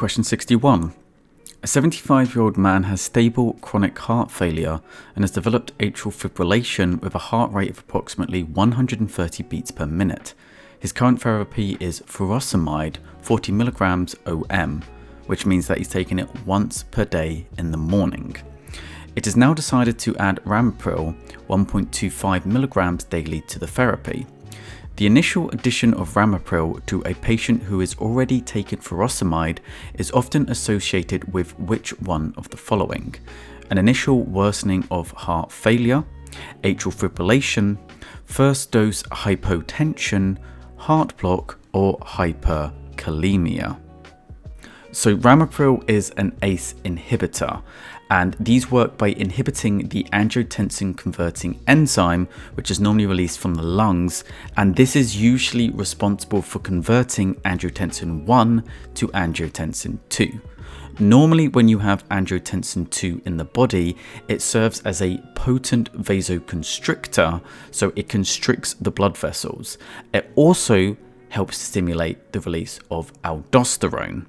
Question 61. A 75-year-old man has stable chronic heart failure and has developed atrial fibrillation with a heart rate of approximately 130 beats per minute. His current therapy is furosemide 40 mg OM, which means that he's taking it once per day in the morning. It is now decided to add ramipril 1.25 mg daily to the therapy. The initial addition of ramipril to a patient who is already taking furosemide is often associated with which one of the following: an initial worsening of heart failure, atrial fibrillation, first dose hypotension, heart block, or hyperkalemia. So ramipril is an ACE inhibitor, and these work by inhibiting the angiotensin converting enzyme, which is normally released from the lungs, and this is usually responsible for converting angiotensin 1 to angiotensin 2. Normally when you have angiotensin 2 in the body, it serves as a potent vasoconstrictor, so it constricts the blood vessels. It also helps stimulate the release of aldosterone.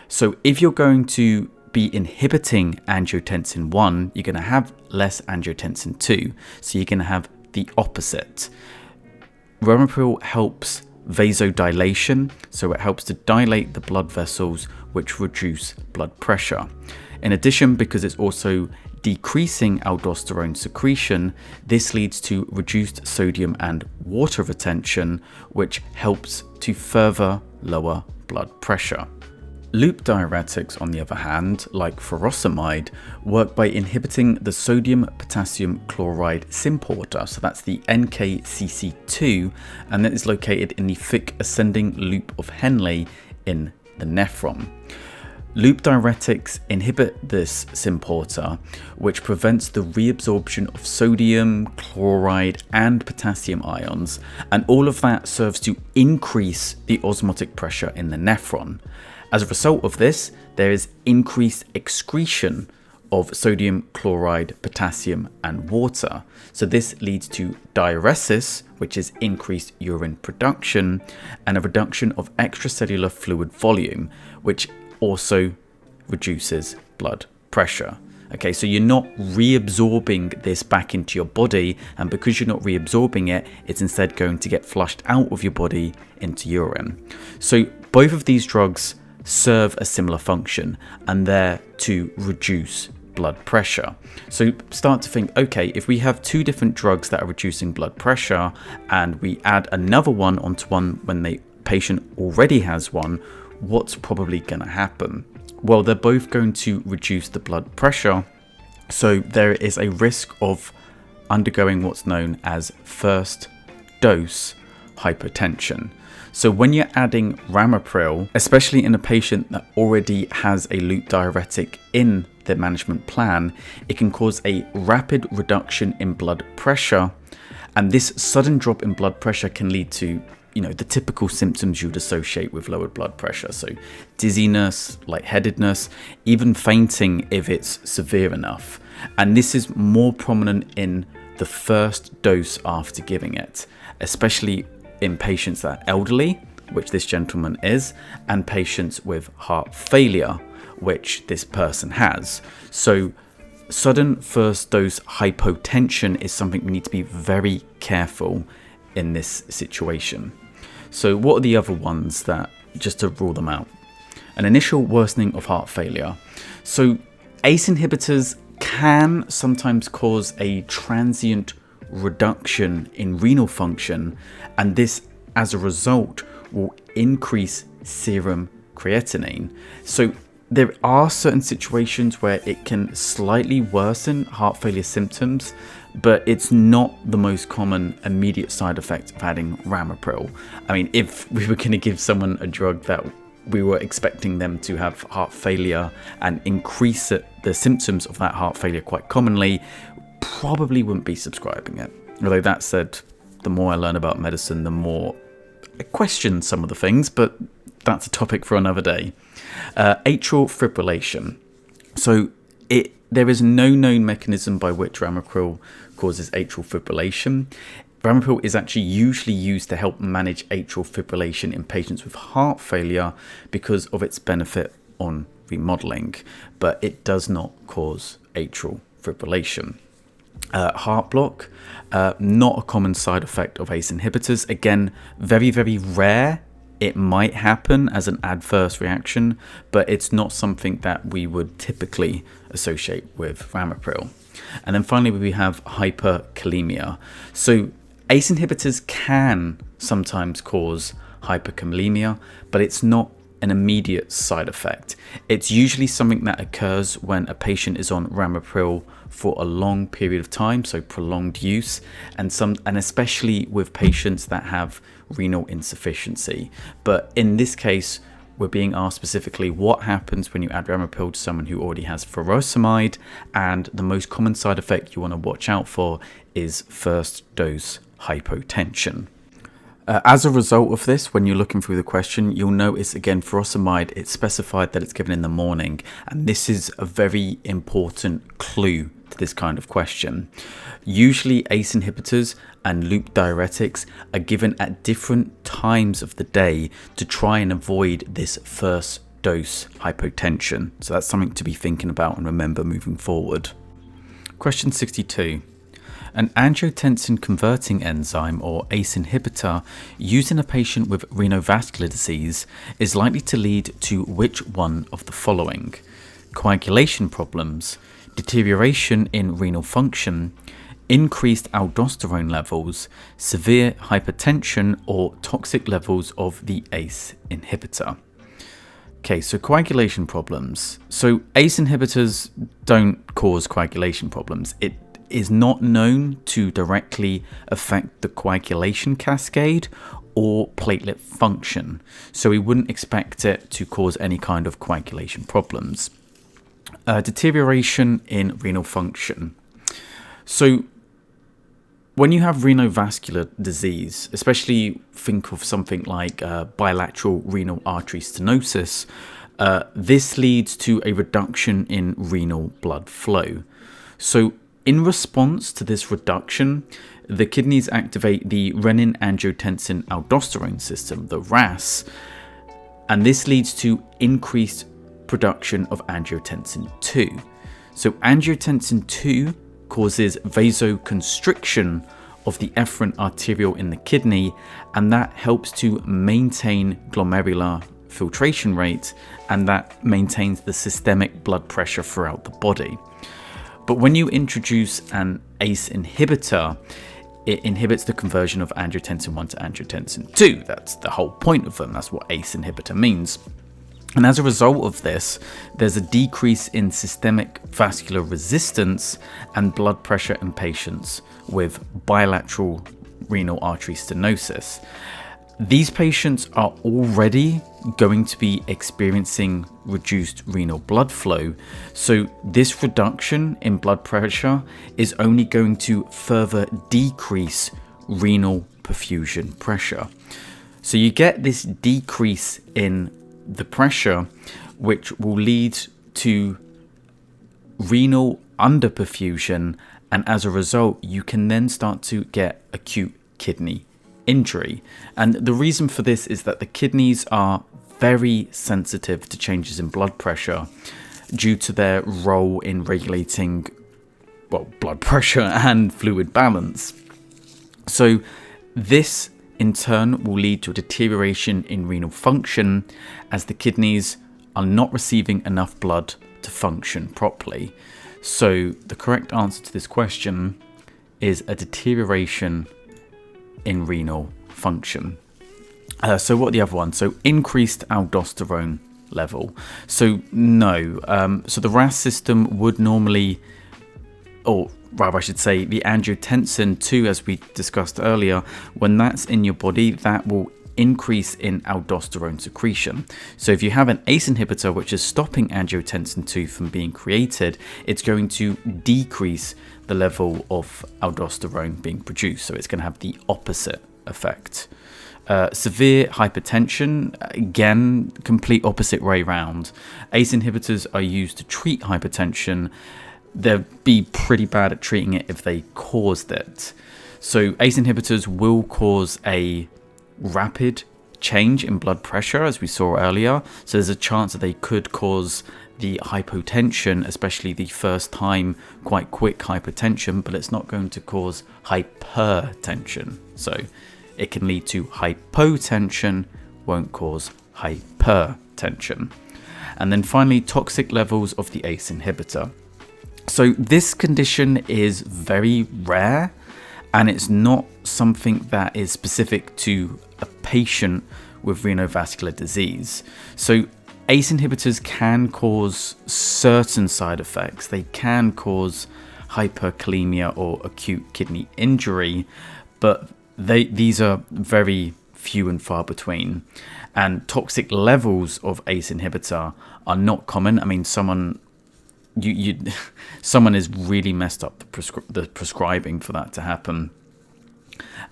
So if you're going to be inhibiting angiotensin 1, you're going to have less angiotensin 2, so you're going to have the opposite. Ramipril helps vasodilation, so it helps to dilate the blood vessels, which reduce blood pressure. In addition, because it's also decreasing aldosterone secretion, this leads to reduced sodium and water retention, which helps to further lower blood pressure. Loop diuretics, on the other hand, like furosemide, work by inhibiting the sodium potassium chloride symporter, so that's the NKCC2, and that is located in the thick ascending loop of Henle in the nephron. Loop diuretics inhibit this symporter, which prevents the reabsorption of sodium, chloride, and potassium ions, and all of that serves to increase the osmotic pressure in the nephron. As a result of this, there is increased excretion of sodium, chloride, potassium, and water. So this leads to diuresis, which is increased urine production, and a reduction of extracellular fluid volume, which also reduces blood pressure. Okay, so you're not reabsorbing this back into your body, and because you're not reabsorbing it, it's instead going to get flushed out of your body into urine. So both of these drugs serve a similar function, and they're to reduce blood pressure. So start to think, okay, if we have two different drugs that are reducing blood pressure and we add another one onto one when the patient already has one, what's probably going to happen? Well, they're both going to reduce the blood pressure, so there is a risk of undergoing what's known as first dose hypotension. So when you're adding ramipril, especially in a patient that already has a loop diuretic in their management plan, it can cause a rapid reduction in blood pressure, and this sudden drop in blood pressure can lead to the typical symptoms you'd associate with lowered blood pressure. So dizziness, lightheadedness, even fainting if it's severe enough. And this is more prominent in the first dose after giving it, especially in patients that are elderly, which this gentleman is, and patients with heart failure, which this person has. So sudden first dose hypotension is something we need to be very careful in this situation. So what are the other ones that, just to rule them out? An initial worsening of heart failure. So ACE inhibitors can sometimes cause a transient reduction in renal function, and this as a result will increase serum creatinine. So there are certain situations where it can slightly worsen heart failure symptoms, but it's not the most common immediate side effect of adding ramipril. I mean, if we were going to give someone a drug that we were expecting them to have heart failure and increase the symptoms of that heart failure quite commonly, probably wouldn't be subscribing it. Although that said, the more I learn about medicine, the more I question some of the things, but that's a topic for another day. Atrial fibrillation. So there is no known mechanism by which ramipril causes atrial fibrillation. Ramipril is actually usually used to help manage atrial fibrillation in patients with heart failure because of its benefit on remodeling, but it does not cause atrial fibrillation. Heart block, not a common side effect of ACE inhibitors. Again, very, very rare. It might happen as an adverse reaction, but it's not something that we would typically associate with ramipril. And then finally, we have hyperkalemia. So ACE inhibitors can sometimes cause hyperkalemia, but it's not an immediate side effect. It's usually something that occurs when a patient is on ramipril for a long period of time, so prolonged use, and especially with patients that have renal insufficiency. But in this case, we're being asked specifically what happens when you add ramipril to someone who already has furosemide, and the most common side effect you want to watch out for is first dose hypotension. As a result of this, when you're looking through the question, you'll notice again furosemide, it's specified that it's given in the morning, and this is a very important clue to this kind of question. Usually ACE inhibitors and loop diuretics are given at different times of the day to try and avoid this first dose hypotension. So that's something to be thinking about and remember moving forward. Question 62. An angiotensin converting enzyme, or ACE inhibitor, used in a patient with renovascular disease is likely to lead to which one of the following? Coagulation problems, deterioration in renal function, increased aldosterone levels, severe hypertension, or toxic levels of the ACE inhibitor. Okay, so coagulation problems. So ACE inhibitors don't cause coagulation problems. It is not known to directly affect the coagulation cascade or platelet function, so we wouldn't expect it to cause any kind of coagulation problems. Deterioration in renal function. So when you have renovascular disease, especially think of something like bilateral renal artery stenosis, this leads to a reduction in renal blood flow. So in response to this reduction, the kidneys activate the renin-angiotensin-aldosterone system, the RAS, and this leads to increased production of angiotensin II. So angiotensin II causes vasoconstriction of the efferent arteriole in the kidney, and that helps to maintain glomerular filtration rate, and that maintains the systemic blood pressure throughout the body. But when you introduce an ACE inhibitor, it inhibits the conversion of angiotensin 1 to angiotensin 2. That's the whole point of them. That's what ACE inhibitor means. And as a result of this, there's a decrease in systemic vascular resistance and blood pressure in patients with bilateral renal artery stenosis. These patients are already going to be experiencing reduced renal blood flow, so this reduction in blood pressure is only going to further decrease renal perfusion pressure. So you get this decrease in the pressure, which will lead to renal underperfusion, and as a result you can then start to get acute kidney injury. And the reason for this is that the kidneys are very sensitive to changes in blood pressure due to their role in regulating, well, blood pressure and fluid balance. So this in turn will lead to a deterioration in renal function as the kidneys are not receiving enough blood to function properly. So the correct answer to this question is a deterioration in renal function. So what are the other ones? So increased aldosterone level. So no. So the RAS system would normally, or rather I should say the angiotensin 2, as we discussed earlier, when that's in your body, that will increase in aldosterone secretion. So if you have an ACE inhibitor which is stopping angiotensin 2 from being created, it's going to decrease the level of aldosterone being produced. So it's going to have the opposite effect. Severe hypertension, again, complete opposite way round. ACE inhibitors are used to treat hypertension. They'll be pretty bad at treating it if they caused it. So ACE inhibitors will cause a rapid change in blood pressure, as we saw earlier. So there's a chance that they could cause the hypotension, especially the first time, quite quick hypertension, but it's not going to cause hypertension. So it can lead to hypotension, won't cause hypertension. And then finally, toxic levels of the ACE inhibitor. So this condition is very rare, and it's not something that is specific to a patient with renovascular disease. So ACE inhibitors can cause certain side effects. They can cause hyperkalemia or acute kidney injury, but these are very few and far between. And toxic levels of ACE inhibitor are not common. I mean, someone is really messed up the prescribing for that to happen.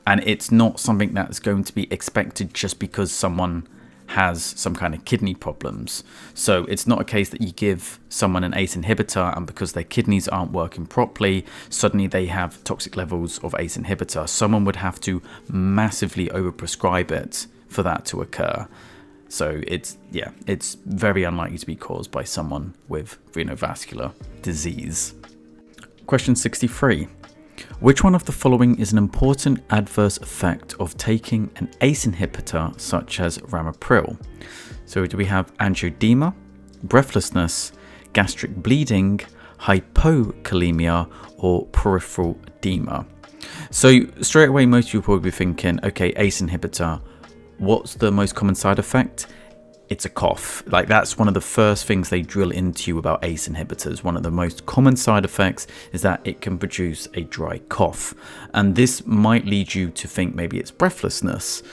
And it's not something that's going to be expected just because someone has some kind of kidney problems. So it's not a case that you give someone an ACE inhibitor and because their kidneys aren't working properly, suddenly they have toxic levels of ACE inhibitor. Someone would have to massively overprescribe it for that to occur. So it's very unlikely to be caused by someone with renovascular disease. Question 63. Which one of the following is an important adverse effect of taking an ACE inhibitor such as ramipril? So do we have angioedema, breathlessness, gastric bleeding, hypokalemia, or peripheral edema? So straight away, most people will be thinking, okay, ACE inhibitor, what's the most common side effect? It's a cough. Like, that's one of the first things they drill into you about ACE inhibitors. One of the most common side effects is that it can produce a dry cough. And this might lead you to think maybe it's breathlessness,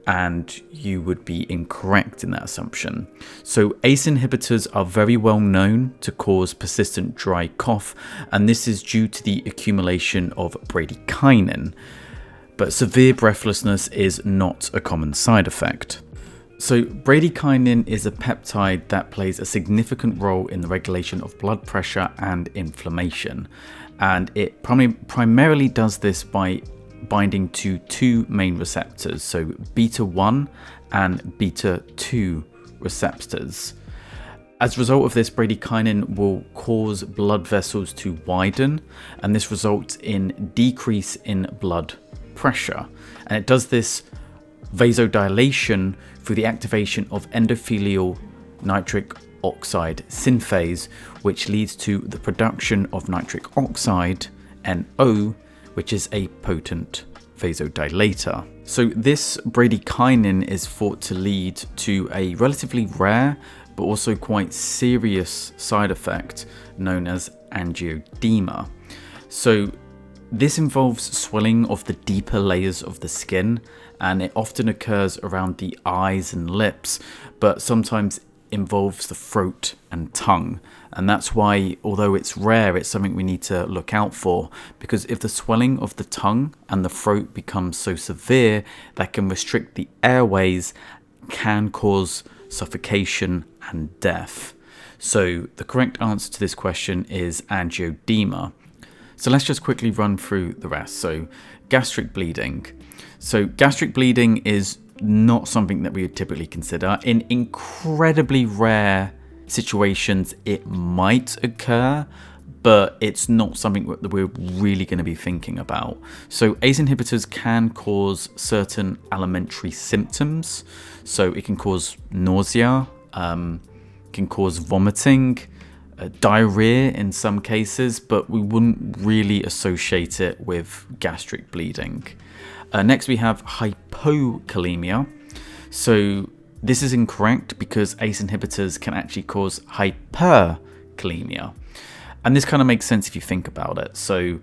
and you would be incorrect in that assumption. So ACE inhibitors are very well known to cause persistent dry cough, and this is due to the accumulation of bradykinin. But severe breathlessness is not a common side effect. So bradykinin is a peptide that plays a significant role in the regulation of blood pressure and inflammation. And it primarily does this by binding to two main receptors, so beta 1 and beta 2 receptors. As a result of this, bradykinin will cause blood vessels to widen, and this results in decrease in blood pressure. And it does this vasodilation through the activation of endothelial nitric oxide synthase, which leads to the production of nitric oxide, NO, which is a potent vasodilator. So this bradykinin is thought to lead to a relatively rare but also quite serious side effect known as angioedema. So this involves swelling of the deeper layers of the skin, and it often occurs around the eyes and lips, but sometimes involves the throat and tongue. And that's why, although it's rare, it's something we need to look out for, because if the swelling of the tongue and the throat becomes so severe that can restrict the airways, can cause suffocation and death. So the correct answer to this question is angioedema. So let's just quickly run through the rest. So gastric bleeding. So gastric bleeding is not something that we would typically consider. In incredibly rare situations, it might occur, but it's not something that we're really going to be thinking about. So ACE inhibitors can cause certain alimentary symptoms. So it can cause nausea, can cause vomiting, diarrhea in some cases, but we wouldn't really associate it with gastric bleeding. Next we have hypokalemia. So this is incorrect because ACE inhibitors can actually cause hyperkalemia. And this kind of makes sense if you think about it. So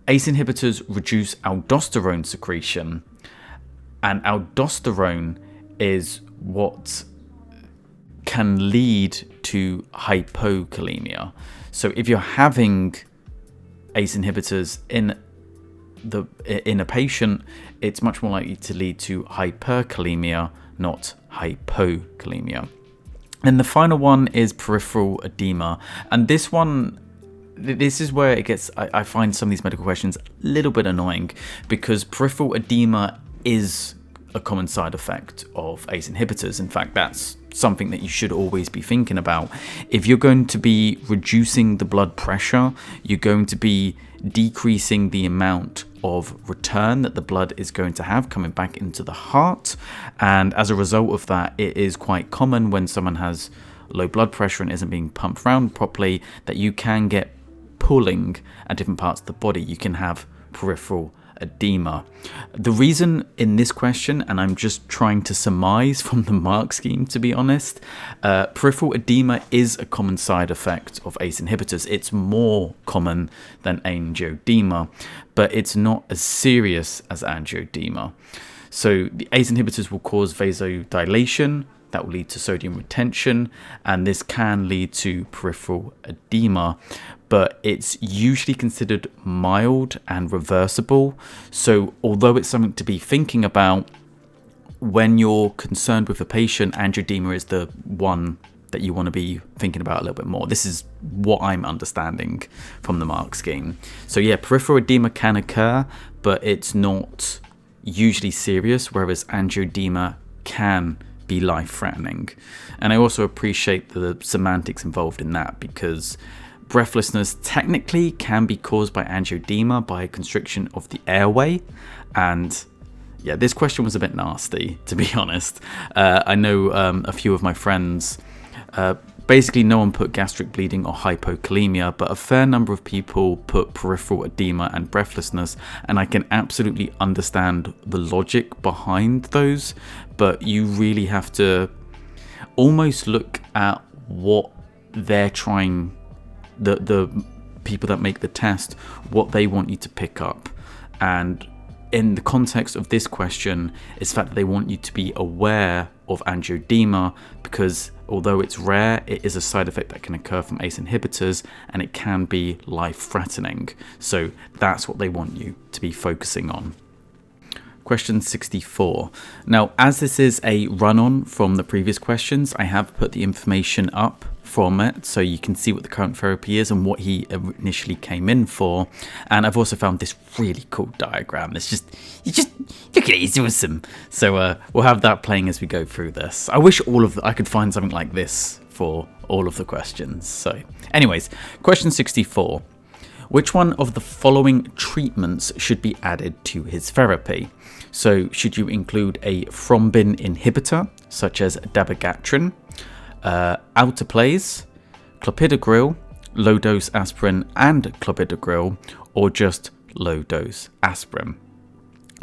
ACE inhibitors reduce aldosterone secretion, and aldosterone is what can lead to hypokalemia. So if you're having ACE inhibitors in a patient, it's much more likely to lead to hyperkalemia, not hypokalemia. And the final one is peripheral edema. And this is where it gets, I find some of these medical questions a little bit annoying, because peripheral edema is a common side effect of ACE inhibitors. In fact, that's something that you should always be thinking about. If you're going to be reducing the blood pressure, you're going to be decreasing the amount of return that the blood is going to have coming back into the heart. And as a result of that, it is quite common when someone has low blood pressure and isn't being pumped around properly that you can get pulling at different parts of the body. You can have peripheral edema. The reason in this question, and I'm just trying to surmise from the mark scheme to be honest, peripheral edema is a common side effect of ACE inhibitors. It's more common than angioedema, but it's not as serious as angioedema. So the ACE inhibitors will cause vasodilation, that will lead to sodium retention, and this can lead to peripheral edema, but it's usually considered mild and reversible. So although it's something to be thinking about, when you're concerned with a patient, angioedema is the one that you want to be thinking about a little bit more. This is what I'm understanding from the mark scheme. So yeah, peripheral edema can occur, but it's not usually serious, whereas angioedema can be life-threatening. And I also appreciate the semantics involved in that, because breathlessness technically can be caused by angioedema, by a constriction of the airway. And yeah, this question was a bit nasty, to be honest. I know a few of my friends, basically no one put gastric bleeding or hypokalemia, but a fair number of people put peripheral edema and breathlessness, and I can absolutely understand the logic behind those, but you really have to almost look at what they're trying, the people that make the test, what they want you to pick up. And in the context of this question, it's the fact that they want you to be aware of angioedema, because although it's rare, it is a side effect that can occur from ACE inhibitors, and it can be life-threatening. So that's what they want you to be focusing on. Question 64. Now, as this is a run-on from the previous questions, I have put the information up from it so you can see what the current therapy is and what he initially came in for. And I've also found this really cool diagram. It's just look at it, it's awesome. So we'll have that playing as we go through this. I wish I could find something like this for all of the questions. So anyways, question 64. Which one of the following treatments should be added to his therapy? So should you include a thrombin inhibitor, such as dabigatran, alteplase, clopidogrel, low-dose aspirin and clopidogrel, or just low-dose aspirin?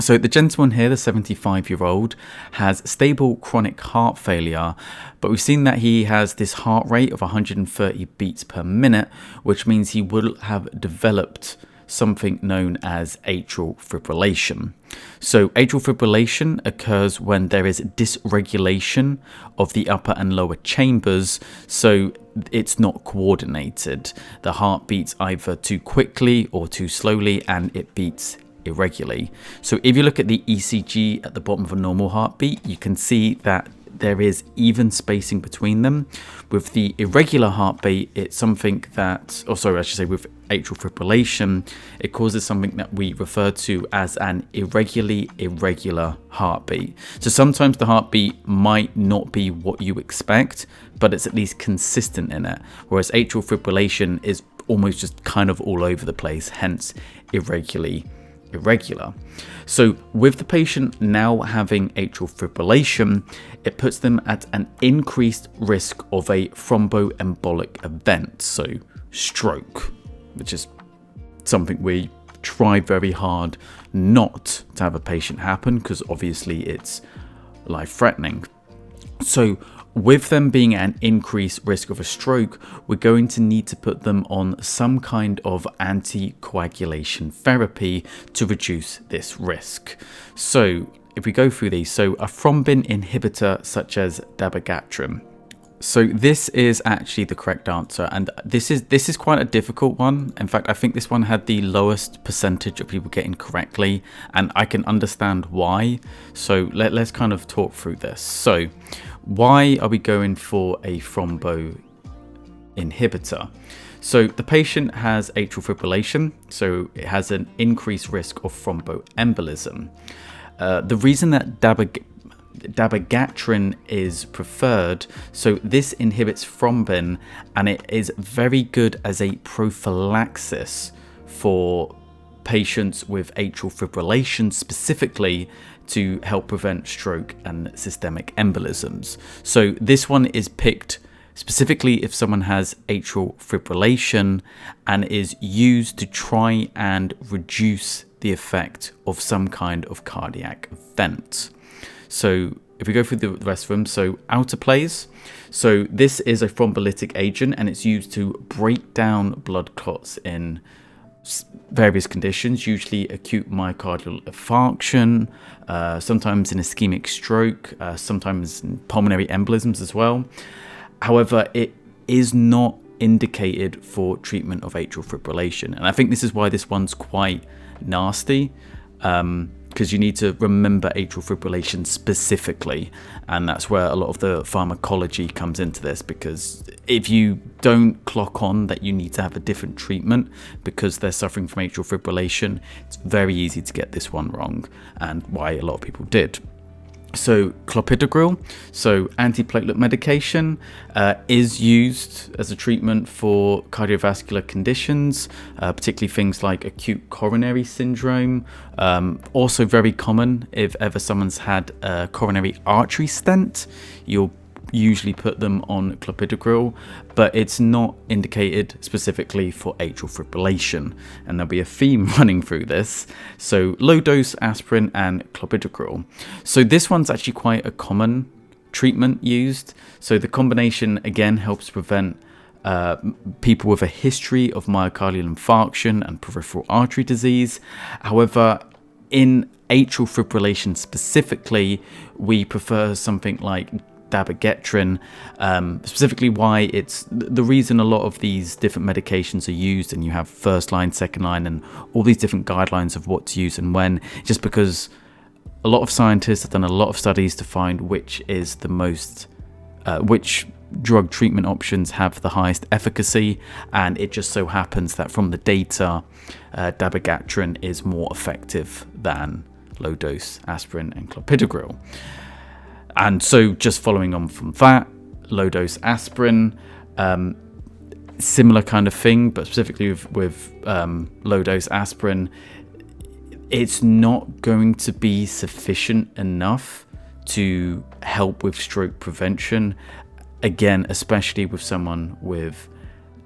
So the gentleman here, the 75-year-old, has stable chronic heart failure, but we've seen that he has this heart rate of 130 beats per minute, which means he will have developed something known as atrial fibrillation. So atrial fibrillation occurs when there is dysregulation of the upper and lower chambers, so it's not coordinated. The heart beats either too quickly or too slowly, and it beats irregularly. So if you look at the ECG at the bottom of a normal heartbeat, you can see that there is even spacing between them. With the irregular heartbeat, it's something that, with atrial fibrillation, it causes something that we refer to as an irregular heartbeat. So sometimes the heartbeat might not be what you expect, but it's at least consistent in it. Whereas atrial fibrillation is almost just kind of all over the place, hence irregular. So with the patient now having atrial fibrillation, it puts them at an increased risk of a thromboembolic event, so stroke, which is something we try very hard not to have a patient happen, because obviously it's life-threatening. So with them being at an increased risk of a stroke, we're going to need to put them on some kind of anticoagulation therapy to reduce this risk. So if we go through these, so a thrombin inhibitor such as dabigatran. So this is actually the correct answer, and this is quite a difficult one. In fact, I think this one had the lowest percentage of people getting correctly, and I can understand why. So let's kind of talk through this. So why are we going for a thrombo inhibitor? So the patient has atrial fibrillation, so it has an increased risk of thromboembolism. The reason that dabigatran is preferred. So this inhibits thrombin, and it is very good as a prophylaxis for patients with atrial fibrillation, specifically to help prevent stroke and systemic embolisms. So this one is picked specifically if someone has atrial fibrillation and is used to try and reduce the effect of some kind of cardiac event. So if we go through the rest of them, so alteplase. So this is a thrombolytic agent, and it's used to break down blood clots in various conditions, usually acute myocardial infarction, sometimes in ischemic stroke, sometimes in pulmonary embolisms as well. However, it is not indicated for treatment of atrial fibrillation. And I think this is why this one's quite nasty, because you need to remember atrial fibrillation specifically. And that's where a lot of the pharmacology comes into this, because if you don't clock on that you need to have a different treatment because they're suffering from atrial fibrillation, it's very easy to get this one wrong, and why a lot of people did. So clopidogrel, so antiplatelet medication, is used as a treatment for cardiovascular conditions, particularly things like acute coronary syndrome. Also very common if ever someone's had a coronary artery stent, you'll usually put them on clopidogrel, but it's not indicated specifically for atrial fibrillation, and there'll be a theme running through this. So low dose aspirin and clopidogrel. So this one's actually quite a common treatment used. So the combination again helps prevent people with a history of myocardial infarction and peripheral artery disease. However, in atrial fibrillation specifically, we prefer something like dabigatran, specifically why it's the reason a lot of these different medications are used, and you have first line, second line, and all these different guidelines of what to use and when, just because a lot of scientists have done a lot of studies to find which is the most which drug treatment options have the highest efficacy, and it just so happens that from the data, dabigatran is more effective than low dose aspirin and clopidogrel. And so just following on from that, low dose aspirin, similar kind of thing, but specifically with low dose aspirin, it's not going to be sufficient enough to help with stroke prevention, again, especially with someone with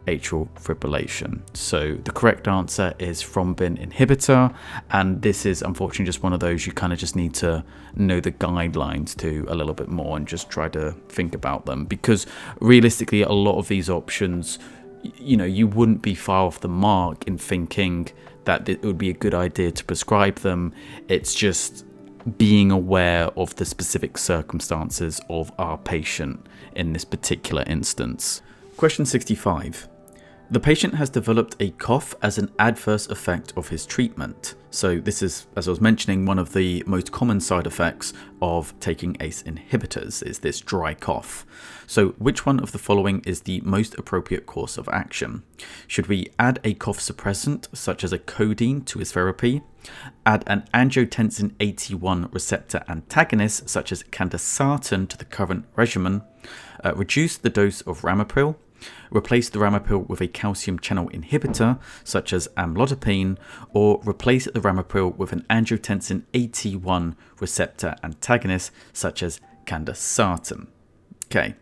atrial fibrillation. So the correct answer is thrombin inhibitor, and this is unfortunately just one of those you kind of just need to know the guidelines to a little bit more and just try to think about them, because realistically a lot of these options, you know, you wouldn't be far off the mark in thinking that it would be a good idea to prescribe them. It's just being aware of the specific circumstances of our patient in this particular instance. Question 65. The patient has developed a cough as an adverse effect of his treatment. So this is, as I was mentioning, one of the most common side effects of taking ACE inhibitors is this dry cough. So which one of the following is the most appropriate course of action? Should we add a cough suppressant such as a codeine to his therapy? Add an angiotensin 81 receptor antagonist such as candesartan to the current regimen? Reduce the dose of ramipril? Replace the ramipril with a calcium channel inhibitor such as amlodipine, or replace the ramipril with an angiotensin 81 receptor antagonist such as candesartan. Okay,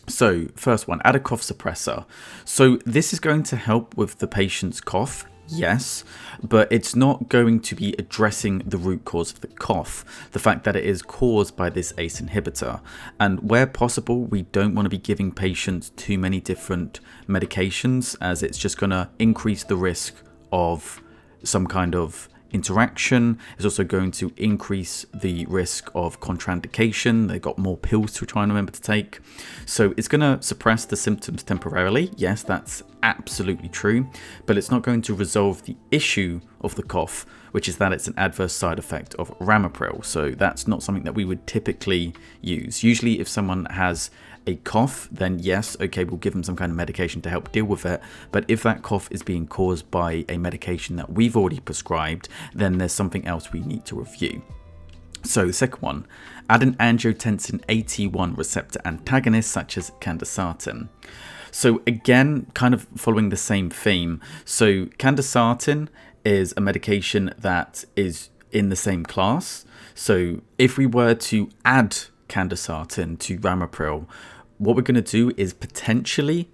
so first one, add a cough suppressor. So this is going to help with the patient's cough, yes, but it's not going to be addressing the root cause of the cough, the fact that it is caused by this ACE inhibitor. And where possible, we don't want to be giving patients too many different medications, as it's just going to increase the risk of some kind of interaction. It's also going to increase the risk of contraindication. They've got more pills to try and remember to take. So it's going to suppress the symptoms temporarily. Yes, that's absolutely true, but it's not going to resolve the issue of the cough, which is that it's an adverse side effect of ramipril. So that's not something that we would typically use. Usually if someone has a cough, then yes, okay, we'll give them some kind of medication to help deal with it. But if that cough is being caused by a medication that we've already prescribed, then there's something else we need to review. So the second one, add an angiotensin AT1 receptor antagonist such as candesartan. So again, kind of following the same theme. So candesartan is a medication that is in the same class. So if we were to add candesartan to ramipril, what we're going to do is potentially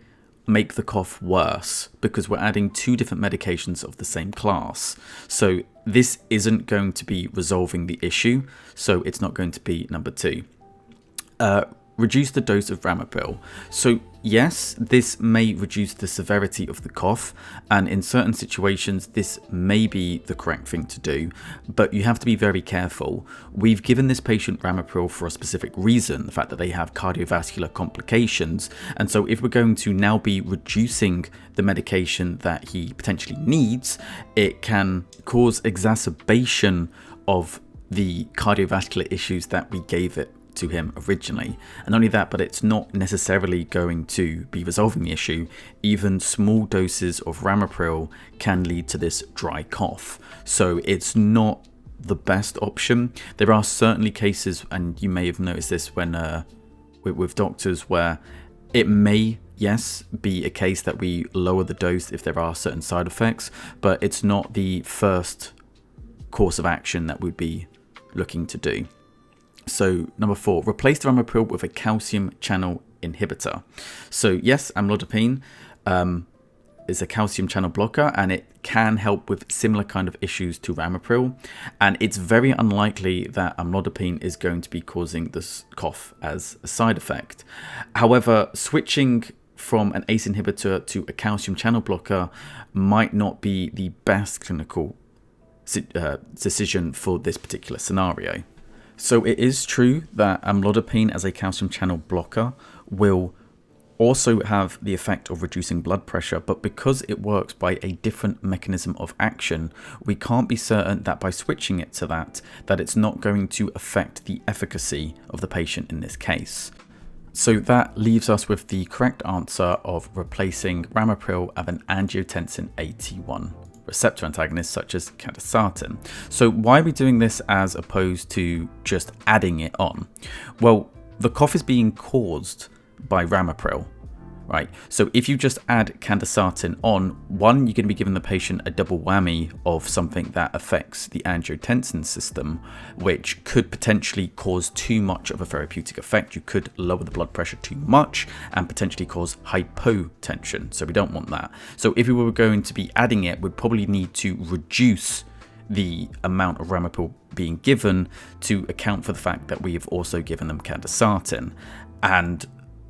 make the cough worse because we're adding two different medications of the same class. So this isn't going to be resolving the issue. So it's not going to be number two. Reduce the dose of ramipril. So yes, this may reduce the severity of the cough, and in certain situations this may be the correct thing to do, but you have to be very careful. We've given this patient ramipril for a specific reason, the fact that they have cardiovascular complications, and so if we're going to now be reducing the medication that he potentially needs, it can cause exacerbation of the cardiovascular issues that we gave it to him originally. And not only that, but it's not necessarily going to be resolving the issue. Even small doses of ramipril can lead to this dry cough, so it's not the best option. There are certainly cases, and you may have noticed this when with doctors, where it may, yes, be a case that we lower the dose if there are certain side effects, but it's not the first course of action that we'd be looking to do. So number 4, replace the ramipril with a calcium channel inhibitor. So yes, amlodipine is a calcium channel blocker, and it can help with similar kind of issues to ramipril, and it's very unlikely that amlodipine is going to be causing this cough as a side effect. However, switching from an ACE inhibitor to a calcium channel blocker might not be the best clinical decision for this particular scenario. So it is true that amlodipine as a calcium channel blocker will also have the effect of reducing blood pressure, but because it works by a different mechanism of action, we can't be certain that by switching it to that it's not going to affect the efficacy of the patient in this case. So that leaves us with the correct answer of replacing ramipril with an angiotensin AT1 receptor antagonist such as candesartan. So why are we doing this as opposed to just adding it on? Well, the cough is being caused by ramipril, right? So if you just add candesartan on, one, you're going to be giving the patient a double whammy of something that affects the angiotensin system, which could potentially cause too much of a therapeutic effect. You could lower the blood pressure too much and potentially cause hypotension. So we don't want that. So if we were going to be adding it, we'd probably need to reduce the amount of ramipril being given to account for the fact that we have also given them candesartan. And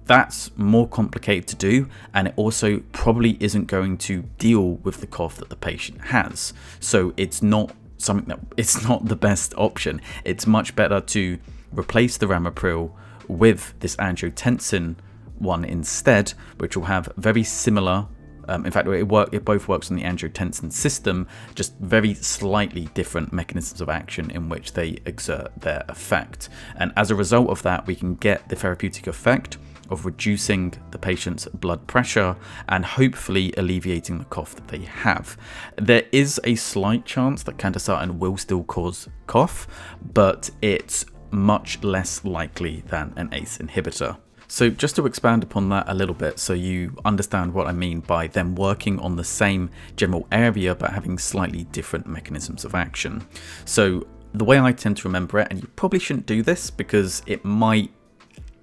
that's more complicated to do, and it also probably isn't going to deal with the cough that the patient has. So it's not the best option. It's much better to replace the ramipril with this angiotensin one instead, which will have very similar, in fact it both works on the angiotensin system, just very slightly different mechanisms of action in which they exert their effect. And as a result of that, we can get the therapeutic effect of reducing the patient's blood pressure and hopefully alleviating the cough that they have. There is a slight chance that candesartan will still cause cough, but it's much less likely than an ACE inhibitor. So just to expand upon that a little bit so you understand what I mean by them working on the same general area but having slightly different mechanisms of action. So the way I tend to remember it, and you probably shouldn't do this because it might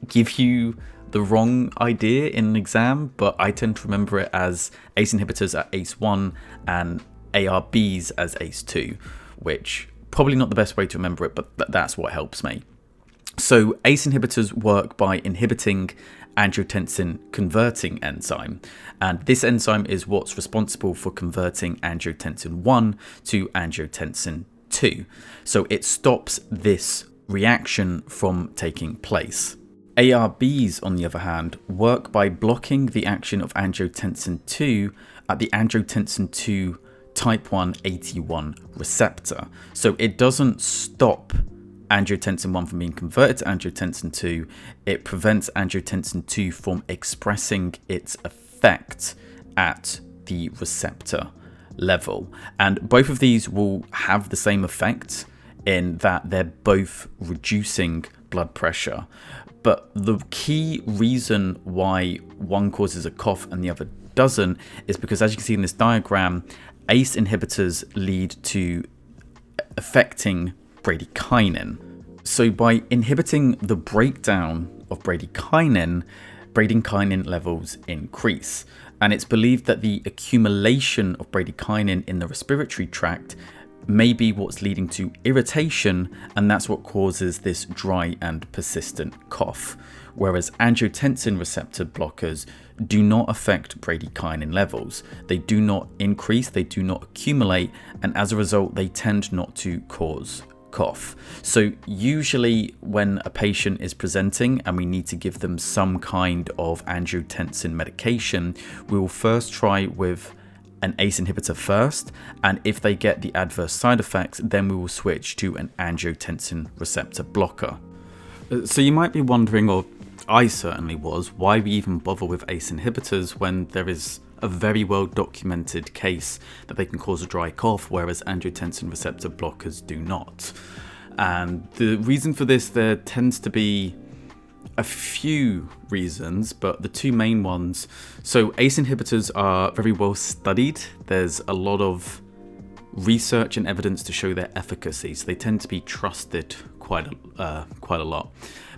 give you the wrong idea in an exam, but I tend to remember it as ACE inhibitors at ACE1 and ARBs as ACE2, which probably not the best way to remember it, but that's what helps me. So ACE inhibitors work by inhibiting angiotensin converting enzyme, and this enzyme is what's responsible for converting angiotensin 1 to angiotensin 2. So it stops this reaction from taking place. ARBs, on the other hand, work by blocking the action of angiotensin 2 at the angiotensin 2 type 1 AT1 receptor. So it doesn't stop angiotensin 1 from being converted to angiotensin 2, it prevents angiotensin 2 from expressing its effect at the receptor level. And both of these will have the same effect in that they're both reducing blood pressure. But the key reason why one causes a cough and the other doesn't is because, as you can see in this diagram, ACE inhibitors lead to affecting bradykinin. So by inhibiting the breakdown of bradykinin levels increase. And it's believed that the accumulation of bradykinin in the respiratory tract may be what's leading to irritation, and that's what causes this dry and persistent cough. Whereas angiotensin receptor blockers do not affect bradykinin levels. They do not increase, they do not accumulate, and as a result, they tend not to cause cough. So usually when a patient is presenting and we need to give them some kind of angiotensin medication, we will first try with an ACE inhibitor first, and if they get the adverse side effects, then we will switch to an angiotensin receptor blocker. So you might be wondering, or I certainly was, why we even bother with ACE inhibitors when there is a very well documented case that they can cause a dry cough, whereas angiotensin receptor blockers do not. And the reason for this, there tends to be a few reasons, but the two main ones. So ACE inhibitors are very well studied. There's a lot of research and evidence to show their efficacy, so they tend to be trusted quite a lot.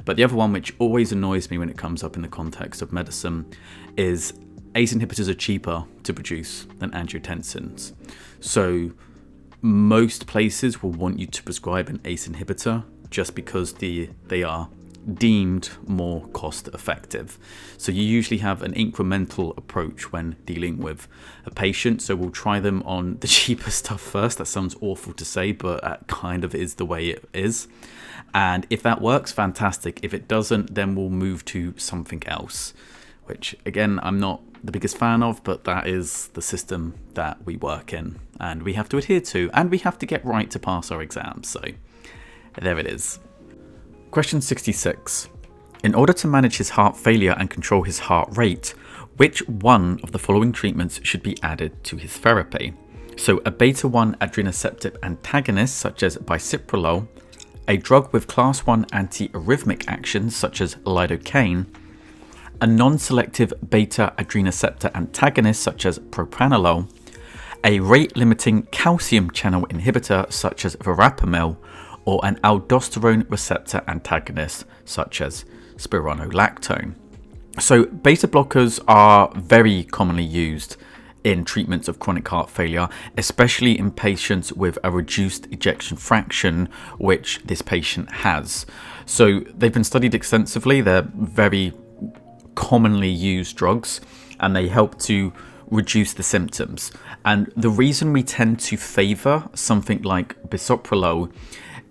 But the other one, which always annoys me when it comes up in the context of medicine, is ACE inhibitors are cheaper to produce than angiotensins. So most places will want you to prescribe an ACE inhibitor just because they are deemed more cost effective. So you usually have an incremental approach when dealing with a patient. So we'll try them on the cheaper stuff first. That sounds awful to say, but that kind of is the way it is. And if that works, fantastic. If it doesn't, then we'll move to something else, which again, I'm not the biggest fan of, but that is the system that we work in and we have to adhere to, and we have to get right to pass our exams. So there it is. Question 66. In order to manage his heart failure and control his heart rate, which one of the following treatments should be added to his therapy? So a beta-1 adrenoceptive antagonist such as bisoprolol, a drug with class 1 antiarrhythmic actions such as lidocaine, a non-selective beta adrenoceptor antagonist such as propranolol, a rate-limiting calcium channel inhibitor such as verapamil, or an aldosterone receptor antagonist such as spironolactone. So beta blockers are very commonly used in treatments of chronic heart failure, especially in patients with a reduced ejection fraction, which this patient has. So they've been studied extensively. They're very commonly used drugs, and they help to reduce the symptoms. And the reason we tend to favor something like bisoprolol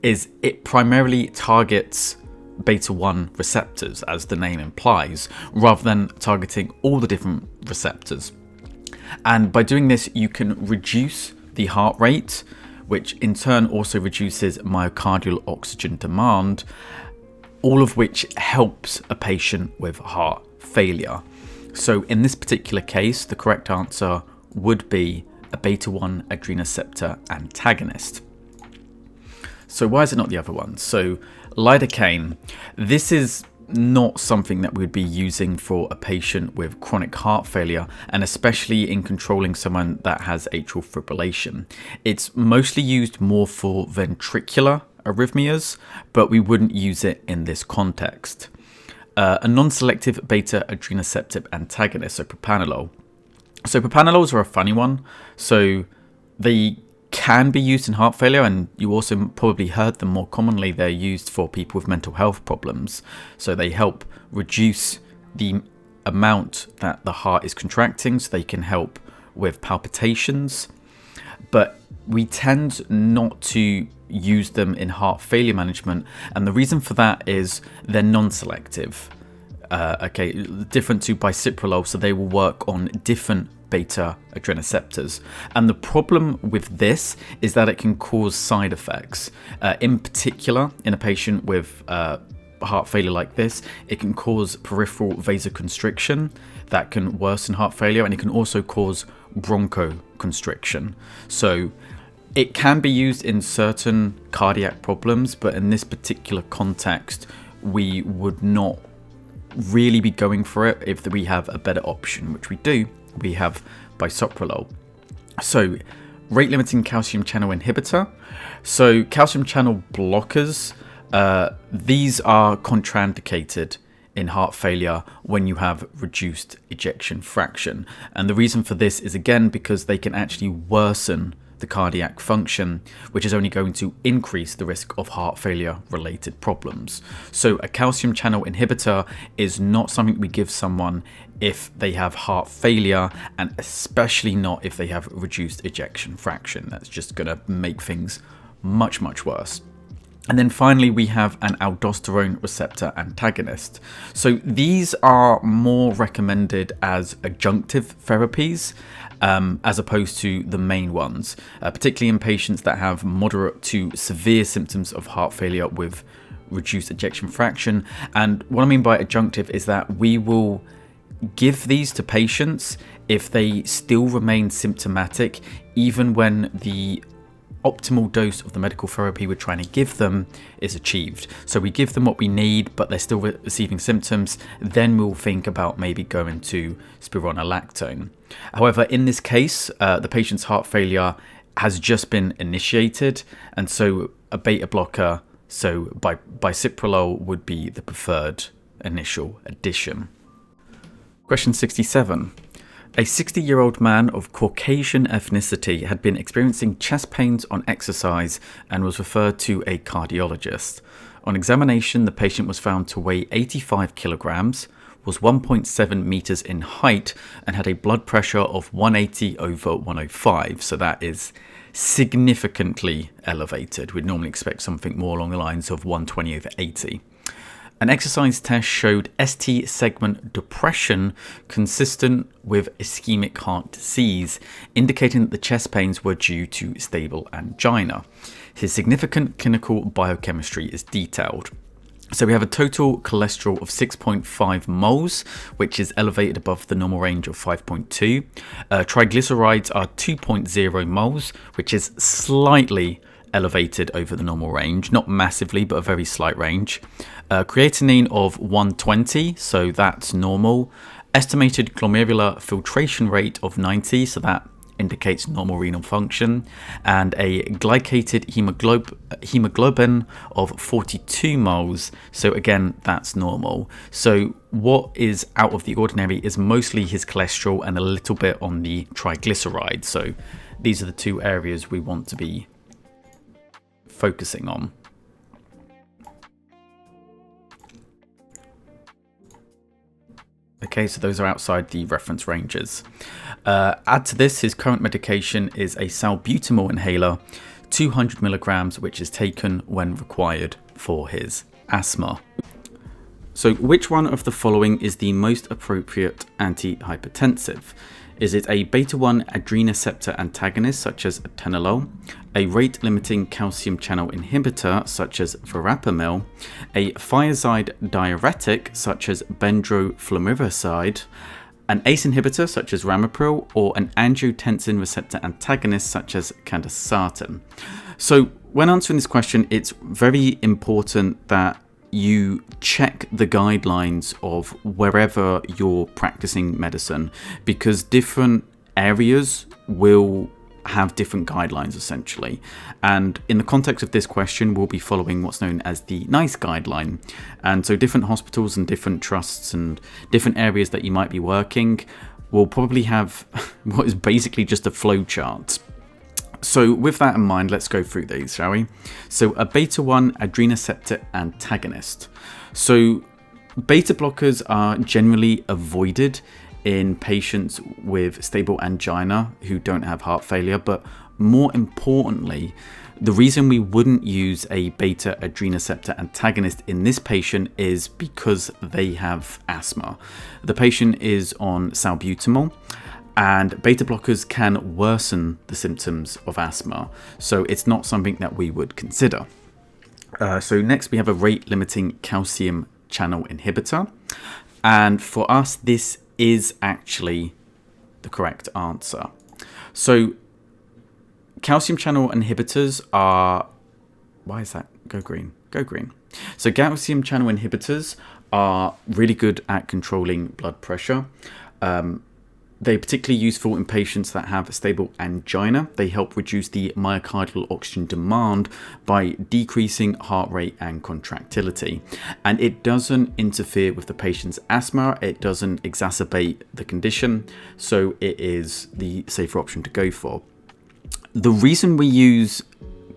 is it primarily targets beta-1 receptors, as the name implies, rather than targeting all the different receptors. And by doing this, you can reduce the heart rate, which in turn also reduces myocardial oxygen demand, all of which helps a patient with heart failure. So in this particular case, the correct answer would be a beta-1 adrenoceptor antagonist. So why is it not the other one? So lidocaine, this is not something that we would be using for a patient with chronic heart failure, and especially in controlling someone that has atrial fibrillation. It's mostly used more for ventricular arrhythmias, but we wouldn't use it in this context. A non-selective beta adrenoceptive antagonist, so propranolol. So propranolols are a funny one. So they can be used in heart failure, and you also probably heard them more commonly. They're used for people with mental health problems. So they help reduce the amount that the heart is contracting, so they can help with palpitations. But we tend not to use them in heart failure management, and the reason for that is they're non-selective. Different to bisoprolol, so they will work on different beta adrenoceptors. And the problem with this is that it can cause side effects. In particular, in a patient with heart failure like this, it can cause peripheral vasoconstriction that can worsen heart failure, and it can also cause bronchoconstriction. So It can be used in certain cardiac problems, but in this particular context, we would not really be going for it if we have a better option, which we do. We have bisoprolol. So, rate-limiting calcium channel inhibitor. So, calcium channel blockers, these are contraindicated in heart failure when you have reduced ejection fraction. And the reason for this is, again, because they can actually worsen the cardiac function, which is only going to increase the risk of heart failure related problems. So a calcium channel inhibitor is not something we give someone if they have heart failure, and especially not if they have reduced ejection fraction. That's just going to make things much, much worse. And then finally, we have an aldosterone receptor antagonist. So these are more recommended as adjunctive therapies as opposed to the main ones, particularly in patients that have moderate to severe symptoms of heart failure with reduced ejection fraction. And what I mean by adjunctive is that we will give these to patients if they still remain symptomatic, even when the optimal dose of the medical therapy we're trying to give them is achieved. So we give them what we need, but they're still receiving symptoms. Then we'll think about maybe going to spironolactone. However, in this case, the patient's heart failure has just been initiated, and so a beta blocker, so bisoprolol, would be the preferred initial addition. Question 67. A 60-year-old man of Caucasian ethnicity had been experiencing chest pains on exercise and was referred to a cardiologist. On examination, the patient was found to weigh 85 kilograms, was 1.7 meters in height, and had a blood pressure of 180 over 105. So that is significantly elevated. We'd normally expect something more along the lines of 120 over 80. An exercise test showed ST segment depression consistent with ischemic heart disease, indicating that the chest pains were due to stable angina. His significant clinical biochemistry is detailed. So we have a total cholesterol of 6.5 moles, which is elevated above the normal range of 5.2. Triglycerides are 2.0 moles, which is slightly elevated over the normal range, not massively, but a very slight range. Creatinine of 120, so that's normal. Estimated glomerular filtration rate of 90, so that indicates normal renal function. And a glycated hemoglobin of 42 moles, so again, that's normal. So what is out of the ordinary is mostly his cholesterol and a little bit on the triglycerides. So these are the two areas we want to be focusing on. Okay, so those are outside the reference ranges. Add to this, his current medication is a salbutamol inhaler, 200 milligrams, which is taken when required for his asthma. So which one of the following is the most appropriate antihypertensive? Is it a beta-1 adrenoceptor antagonist such as atenolol, a rate-limiting calcium channel inhibitor such as verapamil, a thiazide diuretic such as bendrofluoride, an ACE inhibitor such as ramipril, or an angiotensin receptor antagonist such as candesartan? So when answering this question, it's very important that you check the guidelines of wherever you're practicing medicine, because different areas will have different guidelines essentially. And in the context of this question, we'll be following what's known as the NICE guideline. And so different hospitals and different trusts and different areas that you might be working will probably have what is basically just a flow chart. So with that in mind, let's go through these, shall we? So a beta-1 adrenoceptor antagonist. So beta blockers are generally avoided in patients with stable angina who don't have heart failure, but more importantly, the reason we wouldn't use a beta adrenoceptor antagonist in this patient is because they have asthma. The patient is on salbutamol, and beta blockers can worsen the symptoms of asthma, so it's not something that we would consider. So next we have a rate-limiting calcium channel inhibitor, and for us this is actually the correct answer. So calcium channel inhibitors are... Why is that? Go green. Go green. So calcium channel inhibitors are really good at controlling blood pressure. They're particularly useful in patients that have stable angina. They help reduce the myocardial oxygen demand by decreasing heart rate and contractility. And it doesn't interfere with the patient's asthma. It doesn't exacerbate the condition. So it is the safer option to go for. The reason we use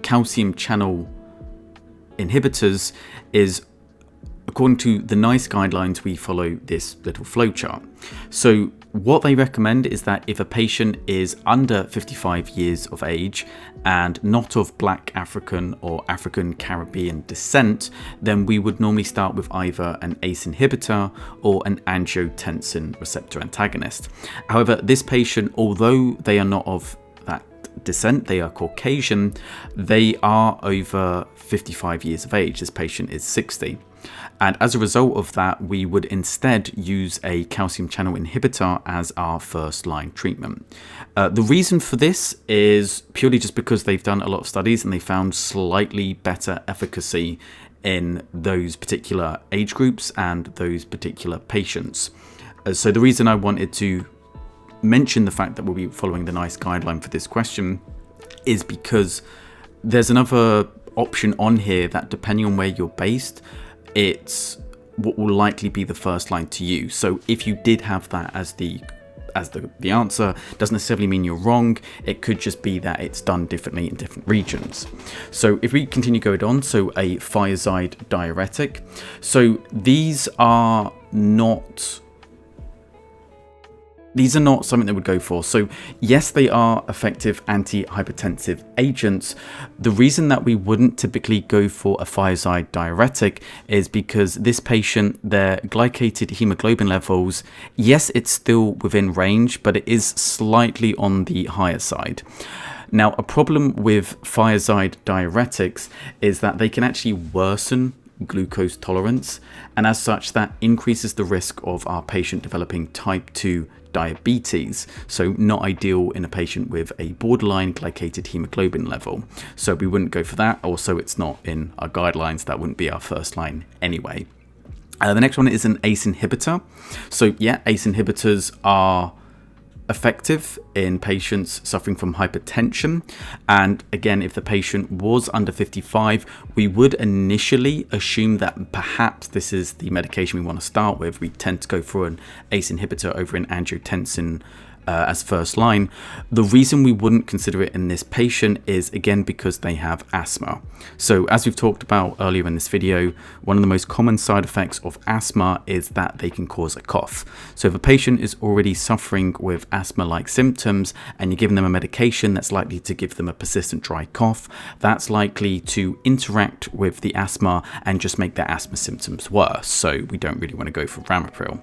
calcium channel inhibitors is, according to the NICE guidelines, we follow this little flowchart. So what they recommend is that if a patient is under 55 years of age and not of Black African or African Caribbean descent, then we would normally start with either an ACE inhibitor or an angiotensin receptor antagonist. However, this patient, although they are not of that descent, they are Caucasian, they are over 55 years of age. This patient is 60. And as a result of that, we would instead use a calcium channel inhibitor as our first line treatment. The reason for this is purely just because they've done a lot of studies and they found slightly better efficacy in those particular age groups and those particular patients. So the reason I wanted to mention the fact that we'll be following the NICE guideline for this question is because there's another option on here that, depending on where you're based, it's what will likely be the first line to use. So if you did have that as the answer, doesn't necessarily mean you're wrong. It could just be that it's done differently in different regions. So if we continue going on, so a thiazide diuretic. So these are not something that would go for. So yes, they are effective antihypertensive agents. The reason that we wouldn't typically go for a thiazide diuretic is because this patient, their glycated hemoglobin levels, yes, it's still within range, but it is slightly on the higher side. Now, a problem with thiazide diuretics is that they can actually worsen glucose tolerance, and as such that increases the risk of our patient developing type 2 diabetes, so not ideal in a patient with a borderline glycated hemoglobin level. So we wouldn't go for that. Also, it's not in our guidelines. That wouldn't be our first line anyway. The next one is an ACE inhibitor. So yeah, ACE inhibitors are effective in patients suffering from hypertension, and again, if the patient was under 55, we would initially assume that perhaps this is the medication we want to start with. We tend to go for an ACE inhibitor over an angiotensin as first line. The reason we wouldn't consider it in this patient is, again, because they have asthma. So as we've talked about earlier in this video, one of the most common side effects of asthma is that they can cause a cough. So if a patient is already suffering with asthma-like symptoms and you're giving them a medication that's likely to give them a persistent dry cough, that's likely to interact with the asthma and just make their asthma symptoms worse. So we don't really want to go for ramipril.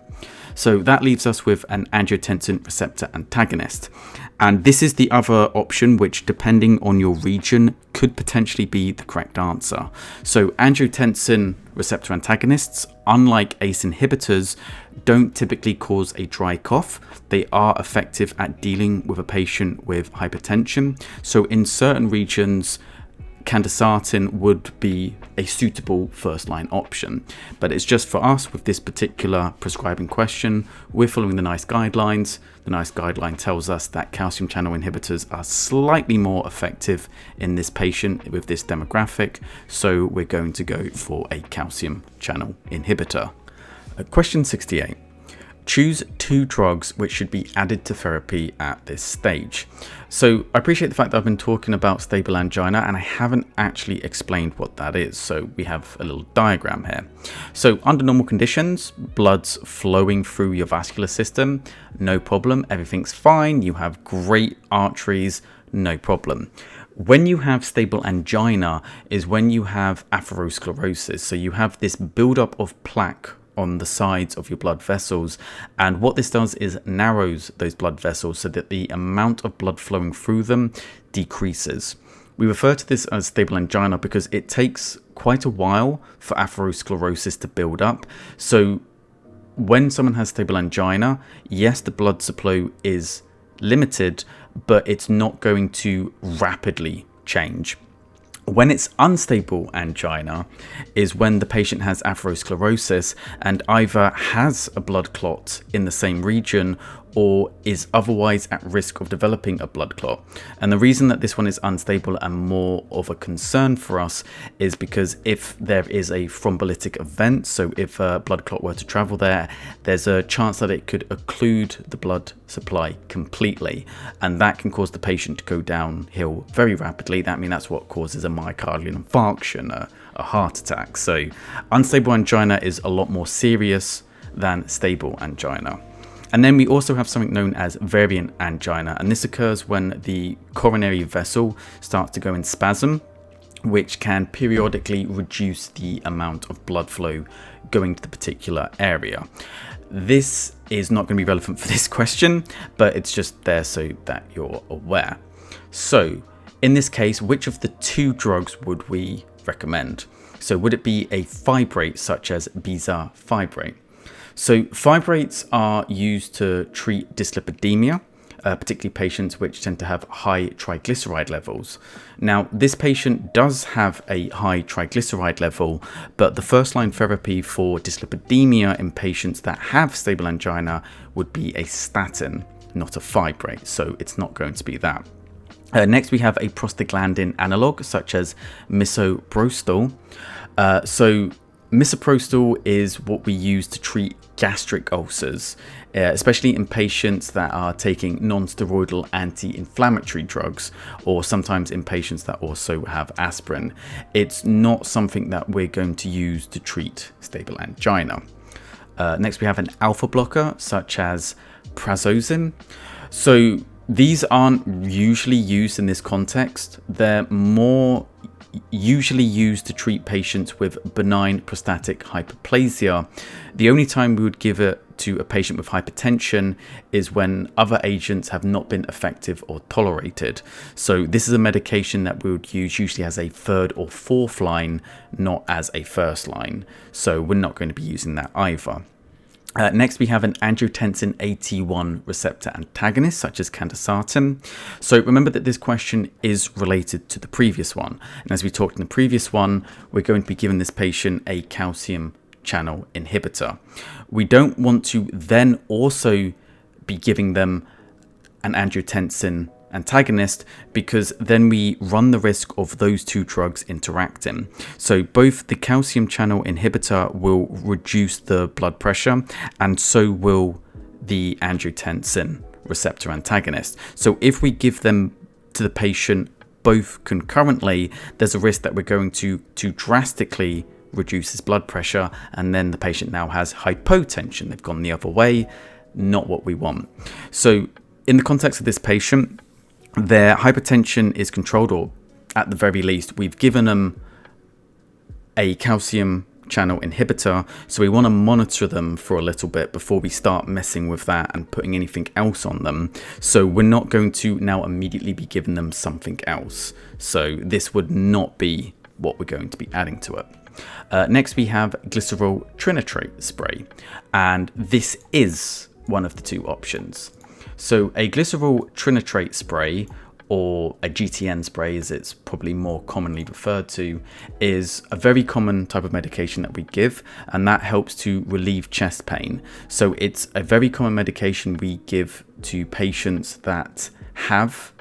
So that leaves us with an angiotensin receptor antagonist. And this is the other option, which, depending on your region, could potentially be the correct answer. So angiotensin receptor antagonists, unlike ACE inhibitors, don't typically cause a dry cough. They are effective at dealing with a patient with hypertension. So in certain regions, candesartan would be a suitable first line option, but it's just for us with this particular prescribing question. We're following the NICE guidelines. The NICE guideline tells us that calcium channel inhibitors are slightly more effective in this patient with this demographic, so we're going to go for a calcium channel inhibitor. Question 68. Choose 2 drugs which should be added to therapy at this stage. So I appreciate the fact that I've been talking about stable angina and I haven't actually explained what that is. So we have a little diagram here. So under normal conditions, blood's flowing through your vascular system, no problem, everything's fine, you have great arteries, no problem. When you have stable angina is when you have atherosclerosis. So you have this buildup of plaque on the sides of your blood vessels, and what this does is narrows those blood vessels so that the amount of blood flowing through them decreases. We refer to this as stable angina because it takes quite a while for atherosclerosis to build up. So when someone has stable angina, yes, the blood supply is limited, but it's not going to rapidly change. When it's unstable angina is when the patient has atherosclerosis and either has a blood clot in the same region or is otherwise at risk of developing a blood clot. And the reason that this one is unstable and more of a concern for us is because if there is a thrombolytic event, so if a blood clot were to travel there, there's a chance that it could occlude the blood supply completely, and that can cause the patient to go downhill very rapidly. That's what causes a myocardial infarction, a heart attack. So unstable angina is a lot more serious than stable angina. And then we also have something known as variant angina, and this occurs when the coronary vessel starts to go in spasm, which can periodically reduce the amount of blood flow going to the particular area. This is not going to be relevant for this question, but it's just there so that you're aware. So in this case, which of the two drugs would we recommend? So would it be a fibrate such as bezafibrate? So fibrates are used to treat dyslipidemia, particularly patients which tend to have high triglyceride levels. Now, this patient does have a high triglyceride level, but the first line therapy for dyslipidemia in patients that have stable angina would be a statin, not a fibrate. So it's not going to be that. Next, we have a prostaglandin analog such as misoprostol. Misoprostol is what we use to treat gastric ulcers, especially in patients that are taking non-steroidal anti-inflammatory drugs, or sometimes in patients that also have aspirin. It's not something that we're going to use to treat stable angina. Next, we have an alpha blocker such as prazosin. So these aren't usually used in this context. They're more usually used to treat patients with benign prostatic hyperplasia. The only time we would give it to a patient with hypertension is when other agents have not been effective or tolerated. So this is a medication that we would use usually as a third or fourth line, not as a first line. So we're not going to be using that either. Next, we have an angiotensin AT1 receptor antagonist, such as candesartan. So remember that this question is related to the previous one. And as we talked in the previous one, we're going to be giving this patient a calcium channel inhibitor. We don't want to then also be giving them an angiotensin antagonist, because then we run the risk of those two drugs interacting. So both the calcium channel inhibitor will reduce the blood pressure, and so will the angiotensin receptor antagonist. So if we give them to the patient both concurrently, there's a risk that we're going to drastically reduce his blood pressure, and then the patient now has hypotension. They've gone the other way, not what we want. So in the context of this patient, their hypertension is controlled, or at the very least, we've given them a calcium channel inhibitor. So we want to monitor them for a little bit before we start messing with that and putting anything else on them. So we're not going to now immediately be giving them something else. So this would not be what we're going to be adding to it. Next, we have glycerol trinitrate spray, and this is one of the two options. So a glycerol trinitrate spray, or a GTN spray as it's probably more commonly referred to, is a very common type of medication that we give, and that helps to relieve chest pain. So it's a very common medication we give to patients that have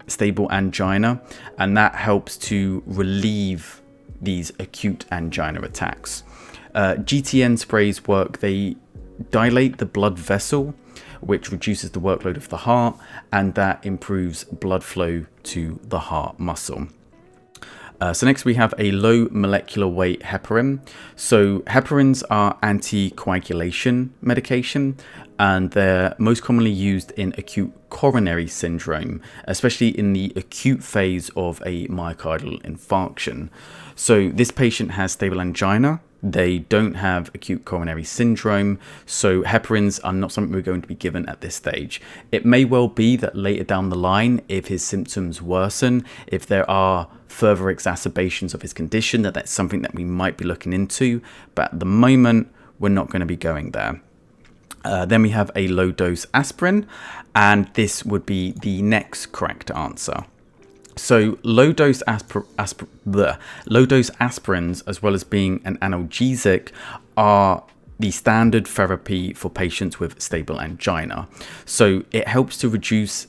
stable angina, and that helps to relieve these acute angina attacks. GTN sprays work, they dilate the blood vessel, which reduces the workload of the heart, and that improves blood flow to the heart muscle. So next we have a low molecular weight heparin. So heparins are anticoagulation medication, and they're most commonly used in acute coronary syndrome, especially in the acute phase of a myocardial infarction. So this patient has stable angina. They don't have acute coronary syndrome, so heparins are not something we're going to be given at this stage. It may well be that later down the line, if his symptoms worsen, if there are further exacerbations of his condition, that's something that we might be looking into, but at the moment, we're not going to be going there. Then we have a low dose aspirin, and this would be the next correct answer. So low dose aspirins, as well as being an analgesic, are the standard therapy for patients with stable angina. So it helps to reduce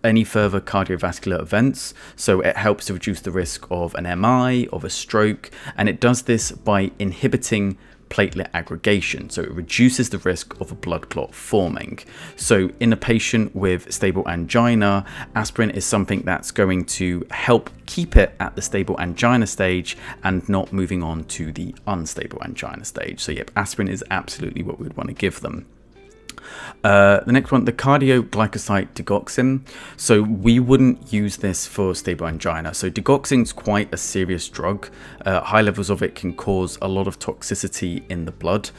any further cardiovascular events. So it helps to reduce the risk of an MI, of a stroke, and it does this by inhibiting platelet aggregation. So it reduces the risk of a blood clot forming. So in a patient with stable angina, aspirin is something that's going to help keep it at the stable angina stage and not moving on to the unstable angina stage. So yep, aspirin is absolutely what we'd want to give them. The next one, the cardioglycoside digoxin. So we wouldn't use this for stable angina. So digoxin is quite a serious drug. High levels of it can cause a lot of toxicity in the blood.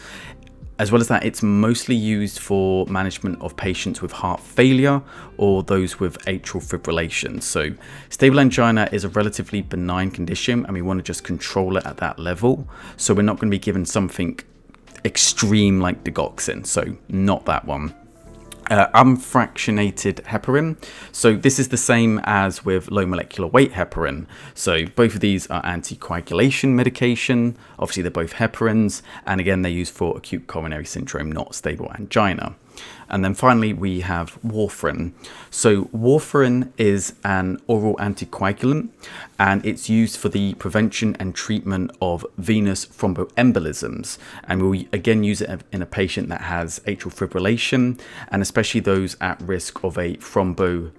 As well as that, it's mostly used for management of patients with heart failure or those with atrial fibrillation. So stable angina is a relatively benign condition, and we want to just control it at that level. So we're not going to be given something extreme like digoxin, so not that one. Unfractionated heparin. So this is the same as with low molecular weight heparin. So both of these are anticoagulation medication. Obviously they're both heparins, and again they're used for acute coronary syndrome, not stable angina. And then finally we have warfarin. So warfarin is an oral anticoagulant, and it's used for the prevention and treatment of venous thromboembolisms. And we'll again use it in a patient that has atrial fibrillation, and especially those at risk of a thrombolytic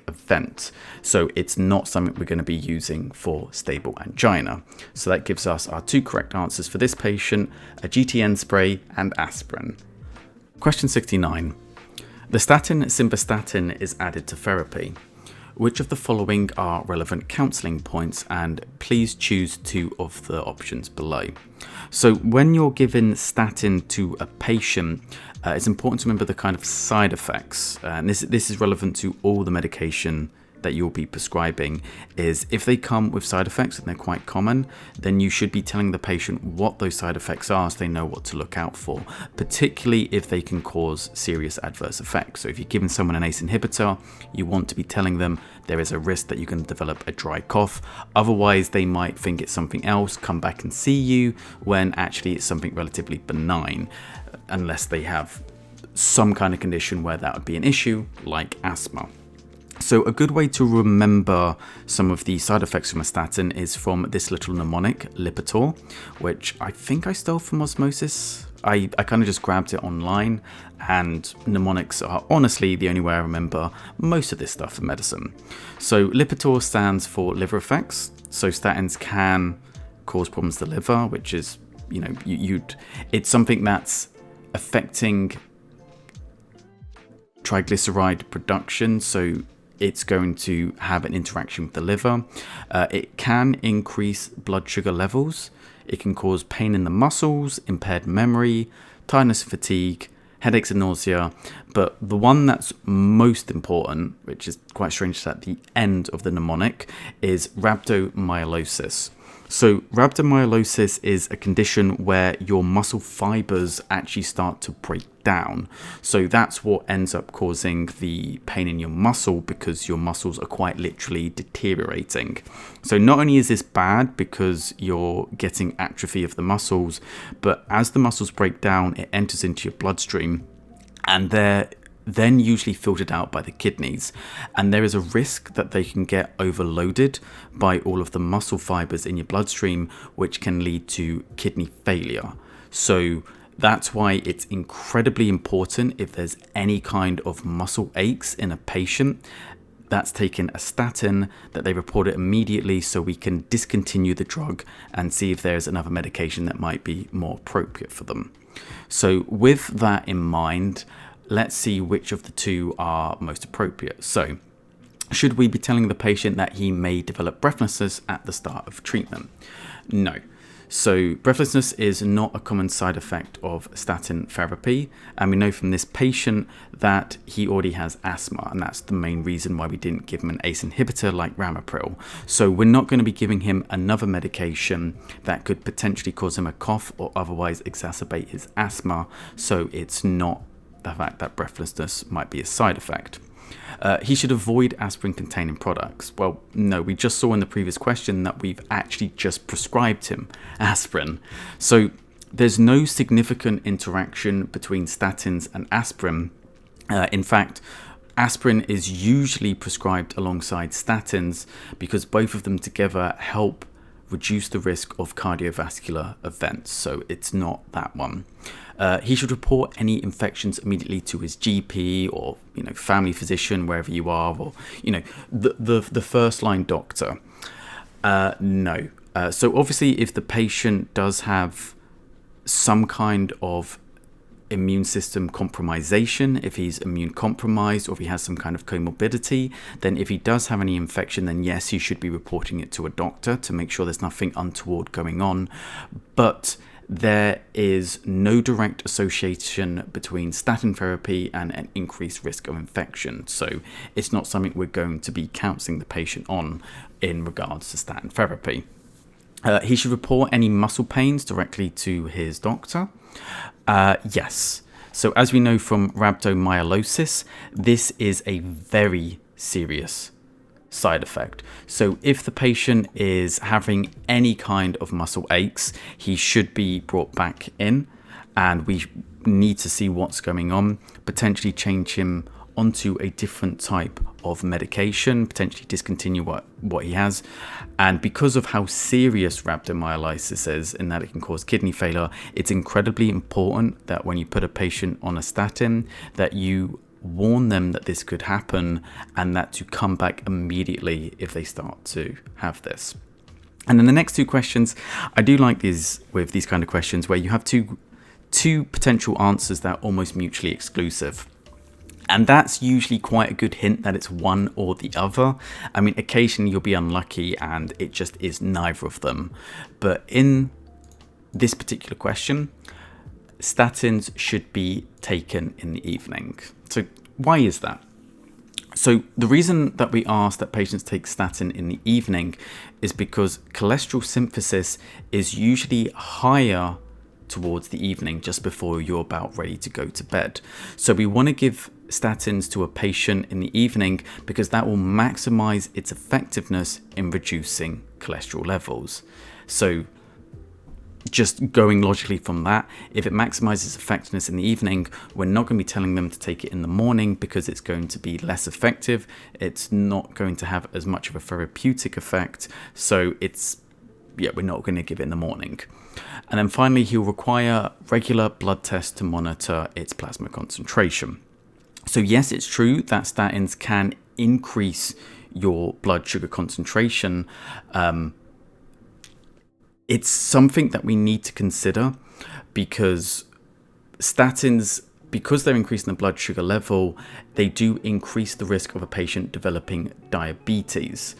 event. So it's not something we're going to be using for stable angina. So that gives us our two correct answers for this patient: a GTN spray and aspirin. Question 69. The statin simvastatin is added to therapy. Which of the following are relevant counselling points? And please choose two of the options below. So when you're giving statin to a patient, it's important to remember the kind of side effects. And this is relevant to all the medication that you'll be prescribing. Is if they come with side effects, and they're quite common, then you should be telling the patient what those side effects are so they know what to look out for, particularly if they can cause serious adverse effects. So if you're giving someone an ACE inhibitor, you want to be telling them there is a risk that you can develop a dry cough. Otherwise, they might think it's something else, come back and see you, when actually it's something relatively benign, unless they have some kind of condition where that would be an issue, like asthma. So a good way to remember some of the side effects from a statin is from this little mnemonic, Lipitor, which I think I stole from Osmosis. I kind of just grabbed it online, and mnemonics are honestly the only way I remember most of this stuff in medicine. So Lipitor stands for liver effects. So statins can cause problems to the liver, which is, you know, it's something that's affecting triglyceride production. So it's going to have an interaction with the liver. It can increase blood sugar levels. It can cause pain in the muscles, impaired memory, tiredness and fatigue, headaches and nausea. But the one that's most important, which is quite strange at the end of the mnemonic, is rhabdomyolysis. So rhabdomyolysis is a condition where your muscle fibers actually start to break down. So that's what ends up causing the pain in your muscle, because your muscles are quite literally deteriorating. So not only is this bad because you're getting atrophy of the muscles, but as the muscles break down, it enters into your bloodstream, and they're then usually filtered out by the kidneys, and there is a risk that they can get overloaded by all of the muscle fibers in your bloodstream, which can lead to kidney failure. So that's why it's incredibly important, if there's any kind of muscle aches in a patient that's taken a statin, that they report it immediately so we can discontinue the drug and see if there's another medication that might be more appropriate for them. So with that in mind, let's see which of the two are most appropriate. So, should we be telling the patient that he may develop breathlessness at the start of treatment? No. So breathlessness is not a common side effect of statin therapy, and we know from this patient that he already has asthma, and that's the main reason why we didn't give him an ACE inhibitor like ramipril. So we're not going to be giving him another medication that could potentially cause him a cough or otherwise exacerbate his asthma, so it's not the fact that breathlessness might be a side effect. He should avoid aspirin-containing products. Well, no, we just saw in the previous question that we've actually just prescribed him aspirin. So there's no significant interaction between statins and aspirin. In fact, aspirin is usually prescribed alongside statins because both of them together help reduce the risk of cardiovascular events. So it's not that one. He should report any infections immediately to his GP or family physician, wherever you are, or the first line doctor. No. So obviously, if the patient does have some kind of immune system compromisation, if he's immune compromised or if he has some kind of comorbidity, then if he does have any infection, then yes, he should be reporting it to a doctor to make sure there's nothing untoward going on. But there is no direct association between statin therapy and an increased risk of infection. So it's not something we're going to be counseling the patient on in regards to statin therapy. He should report any muscle pains directly to his doctor. Yes. So as we know from rhabdomyolysis, this is a very serious side effect. So if the patient is having any kind of muscle aches, he should be brought back in and we need to see what's going on, potentially change him onto a different type of medication, potentially discontinue what he has. And because of how serious rhabdomyolysis is, in that it can cause kidney failure, it's incredibly important that when you put a patient on a statin, that you warn them that this could happen and that to come back immediately if they start to have this. And then the next two questions, I do like these with these kind of questions where you have two potential answers that are almost mutually exclusive. And that's usually quite a good hint that it's one or the other. I mean, occasionally you'll be unlucky and it just is neither of them. But in this particular question, statins should be taken in the evening. So why is that? So the reason that we ask that patients take statin in the evening is because cholesterol synthesis is usually higher towards the evening, just before you're about ready to go to bed. So we want to give statins to a patient in the evening because that will maximize its effectiveness in reducing cholesterol levels. So just going logically from that, if it maximizes effectiveness in the evening, we're not going to be telling them to take it in the morning because it's going to be less effective. It's not going to have as much of a therapeutic effect. So we're not going to give it in the morning. And then finally, he'll require regular blood tests to monitor its plasma concentration. So yes, it's true that statins can increase your blood sugar concentration. It's something that we need to consider because statins, because they're increasing the blood sugar level, they do increase the risk of a patient developing diabetes.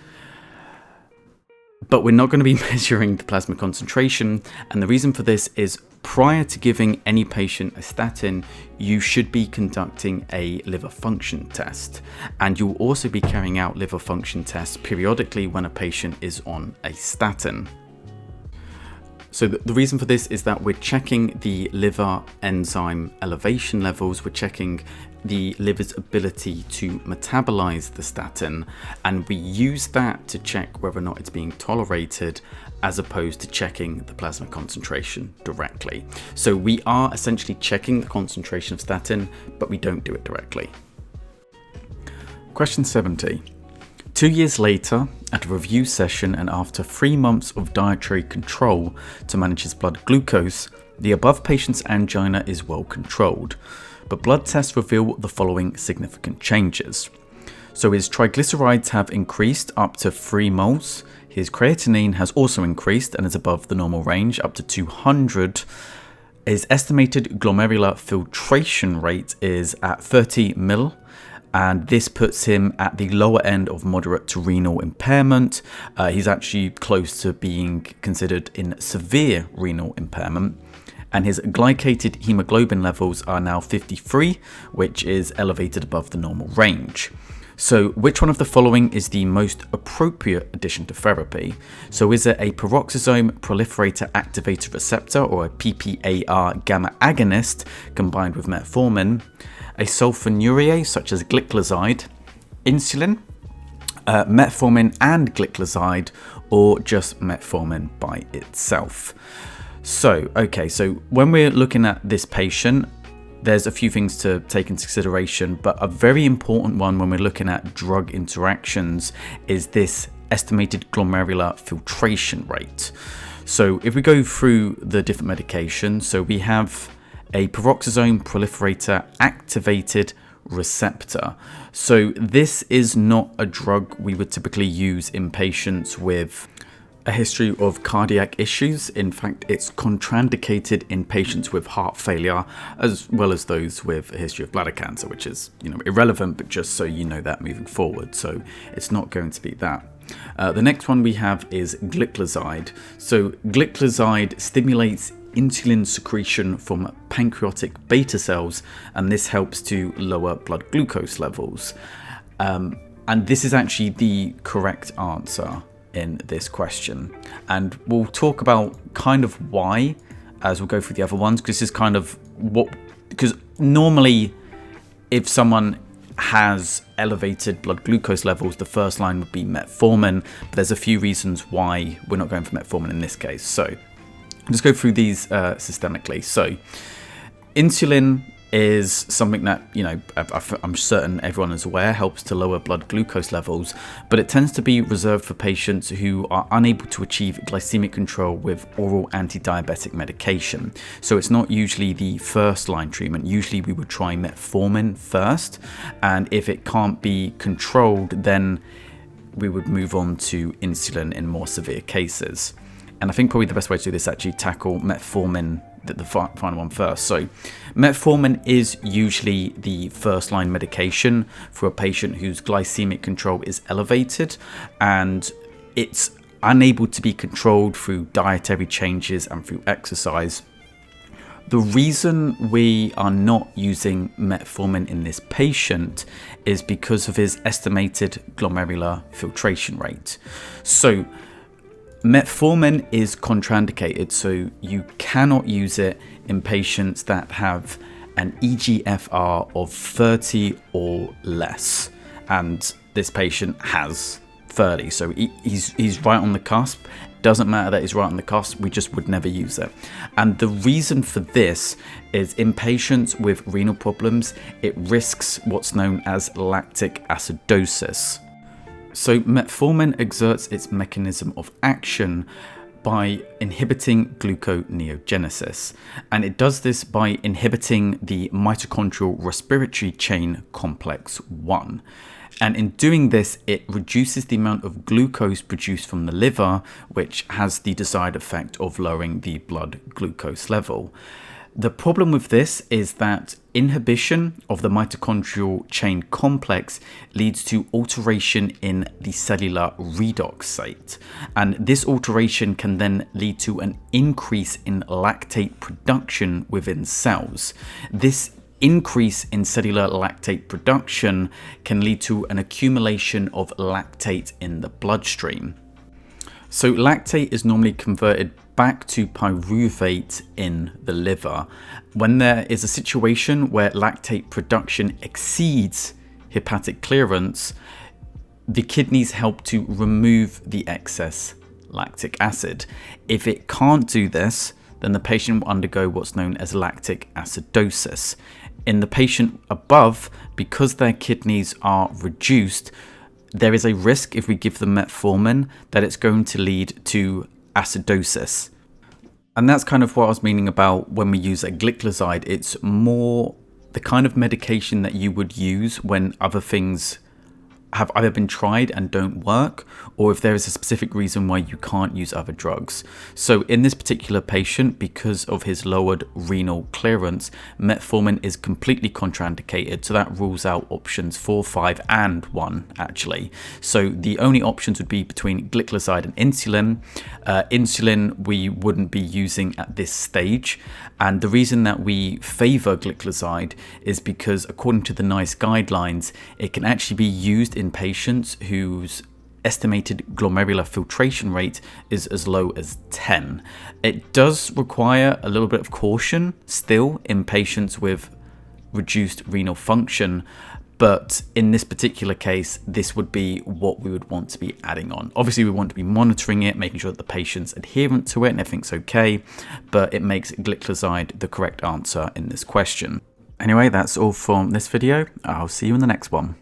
But we're not going to be measuring the plasma concentration, and the reason for this is prior to giving any patient a statin, you should be conducting a liver function test, and you'll also be carrying out liver function tests periodically when a patient is on a statin. So the reason for this is that we're checking the liver enzyme elevation levels, we're checking the liver's ability to metabolize the statin, and we use that to check whether or not it's being tolerated as opposed to checking the plasma concentration directly. So we are essentially checking the concentration of statin, but we don't do it directly. Question 70. 2 years later, at a review session and after 3 months of dietary control to manage his blood glucose, the above patient's angina is well controlled, but blood tests reveal the following significant changes. So his triglycerides have increased up to 3 moles, his creatinine has also increased and is above the normal range up to 200, his estimated glomerular filtration rate is at 30 ml, and this puts him at the lower end of moderate to renal impairment. He's actually close to being considered in severe renal impairment, and his glycated hemoglobin levels are now 53, which is elevated above the normal range. So which one of the following is the most appropriate addition to therapy? So is it a peroxisome proliferator activator receptor, or a PPAR gamma agonist combined with metformin, a sulfonylurease such as gliclazide, insulin, metformin and gliclazide, or just metformin by itself? So, okay, so when we're looking at this patient, there's a few things to take into consideration, but a very important one when we're looking at drug interactions is this estimated glomerular filtration rate. So if we go through the different medications, so we have a peroxisome proliferator activated receptor. So this is not a drug we would typically use in patients with a history of cardiac issues. In fact, it's contraindicated in patients with heart failure, as well as those with a history of bladder cancer, which is, irrelevant, but just so you know that moving forward. So it's not going to be that. The next one we have is gliclazide. So gliclazide stimulates insulin secretion from pancreatic beta cells, and this helps to lower blood glucose levels. And this is actually the correct answer in this question, and we'll talk about kind of why as we'll go through the other ones, because this is kind of because normally if someone has elevated blood glucose levels, the first line would be metformin, but there's a few reasons why we're not going for metformin in this case. So I'll just go through these systemically. So insulin is something that, I'm certain everyone is aware, helps to lower blood glucose levels, but it tends to be reserved for patients who are unable to achieve glycemic control with oral anti-diabetic medication. So it's not usually the first line treatment. Usually we would try metformin first, and if it can't be controlled, then we would move on to insulin in more severe cases. And I think probably the best way to do this is actually tackle metformin, the final one first. So metformin is usually the first line medication for a patient whose glycemic control is elevated and it's unable to be controlled through dietary changes and through exercise. The reason we are not using metformin in this patient is because of his estimated glomerular filtration rate. So metformin is contraindicated, so you cannot use it in patients that have an EGFR of 30 or less, and this patient has 30, so he's right on the cusp. Doesn't matter that he's right on the cusp, we just would never use it. And the reason for this is in patients with renal problems, it risks what's known as lactic acidosis. So metformin exerts its mechanism of action by inhibiting gluconeogenesis, and it does this by inhibiting the mitochondrial respiratory chain complex 1. And in doing this, it reduces the amount of glucose produced from the liver, which has the desired effect of lowering the blood glucose level. The problem with this is that inhibition of the mitochondrial chain complex leads to alteration in the cellular redox site. And this alteration can then lead to an increase in lactate production within cells. This increase in cellular lactate production can lead to an accumulation of lactate in the bloodstream. So lactate is normally converted back to pyruvate in the liver. When there is a situation where lactate production exceeds hepatic clearance, the kidneys help to remove the excess lactic acid. If it can't do this, then the patient will undergo what's known as lactic acidosis. In the patient above, because their kidneys are reduced, there is a risk if we give them metformin that it's going to lead to acidosis. And that's kind of what I was meaning about when we use a gliclazide. It's more the kind of medication that you would use when other things have either been tried and don't work, or if there is a specific reason why you can't use other drugs. So in this particular patient, because of his lowered renal clearance, metformin is completely contraindicated. So that rules out options 4, 5, and 1 actually. So the only options would be between gliclazide and insulin. Insulin we wouldn't be using at this stage. And the reason that we favor gliclazide is because according to the NICE guidelines, it can actually be used in patients whose estimated glomerular filtration rate is as low as 10. It does require a little bit of caution still in patients with reduced renal function, but in this particular case, this would be what we would want to be adding on. Obviously, we want to be monitoring it, making sure that the patient's adherent to it and everything's okay, but it makes gliclazide the correct answer in this question. Anyway, that's all from this video. I'll see you in the next one.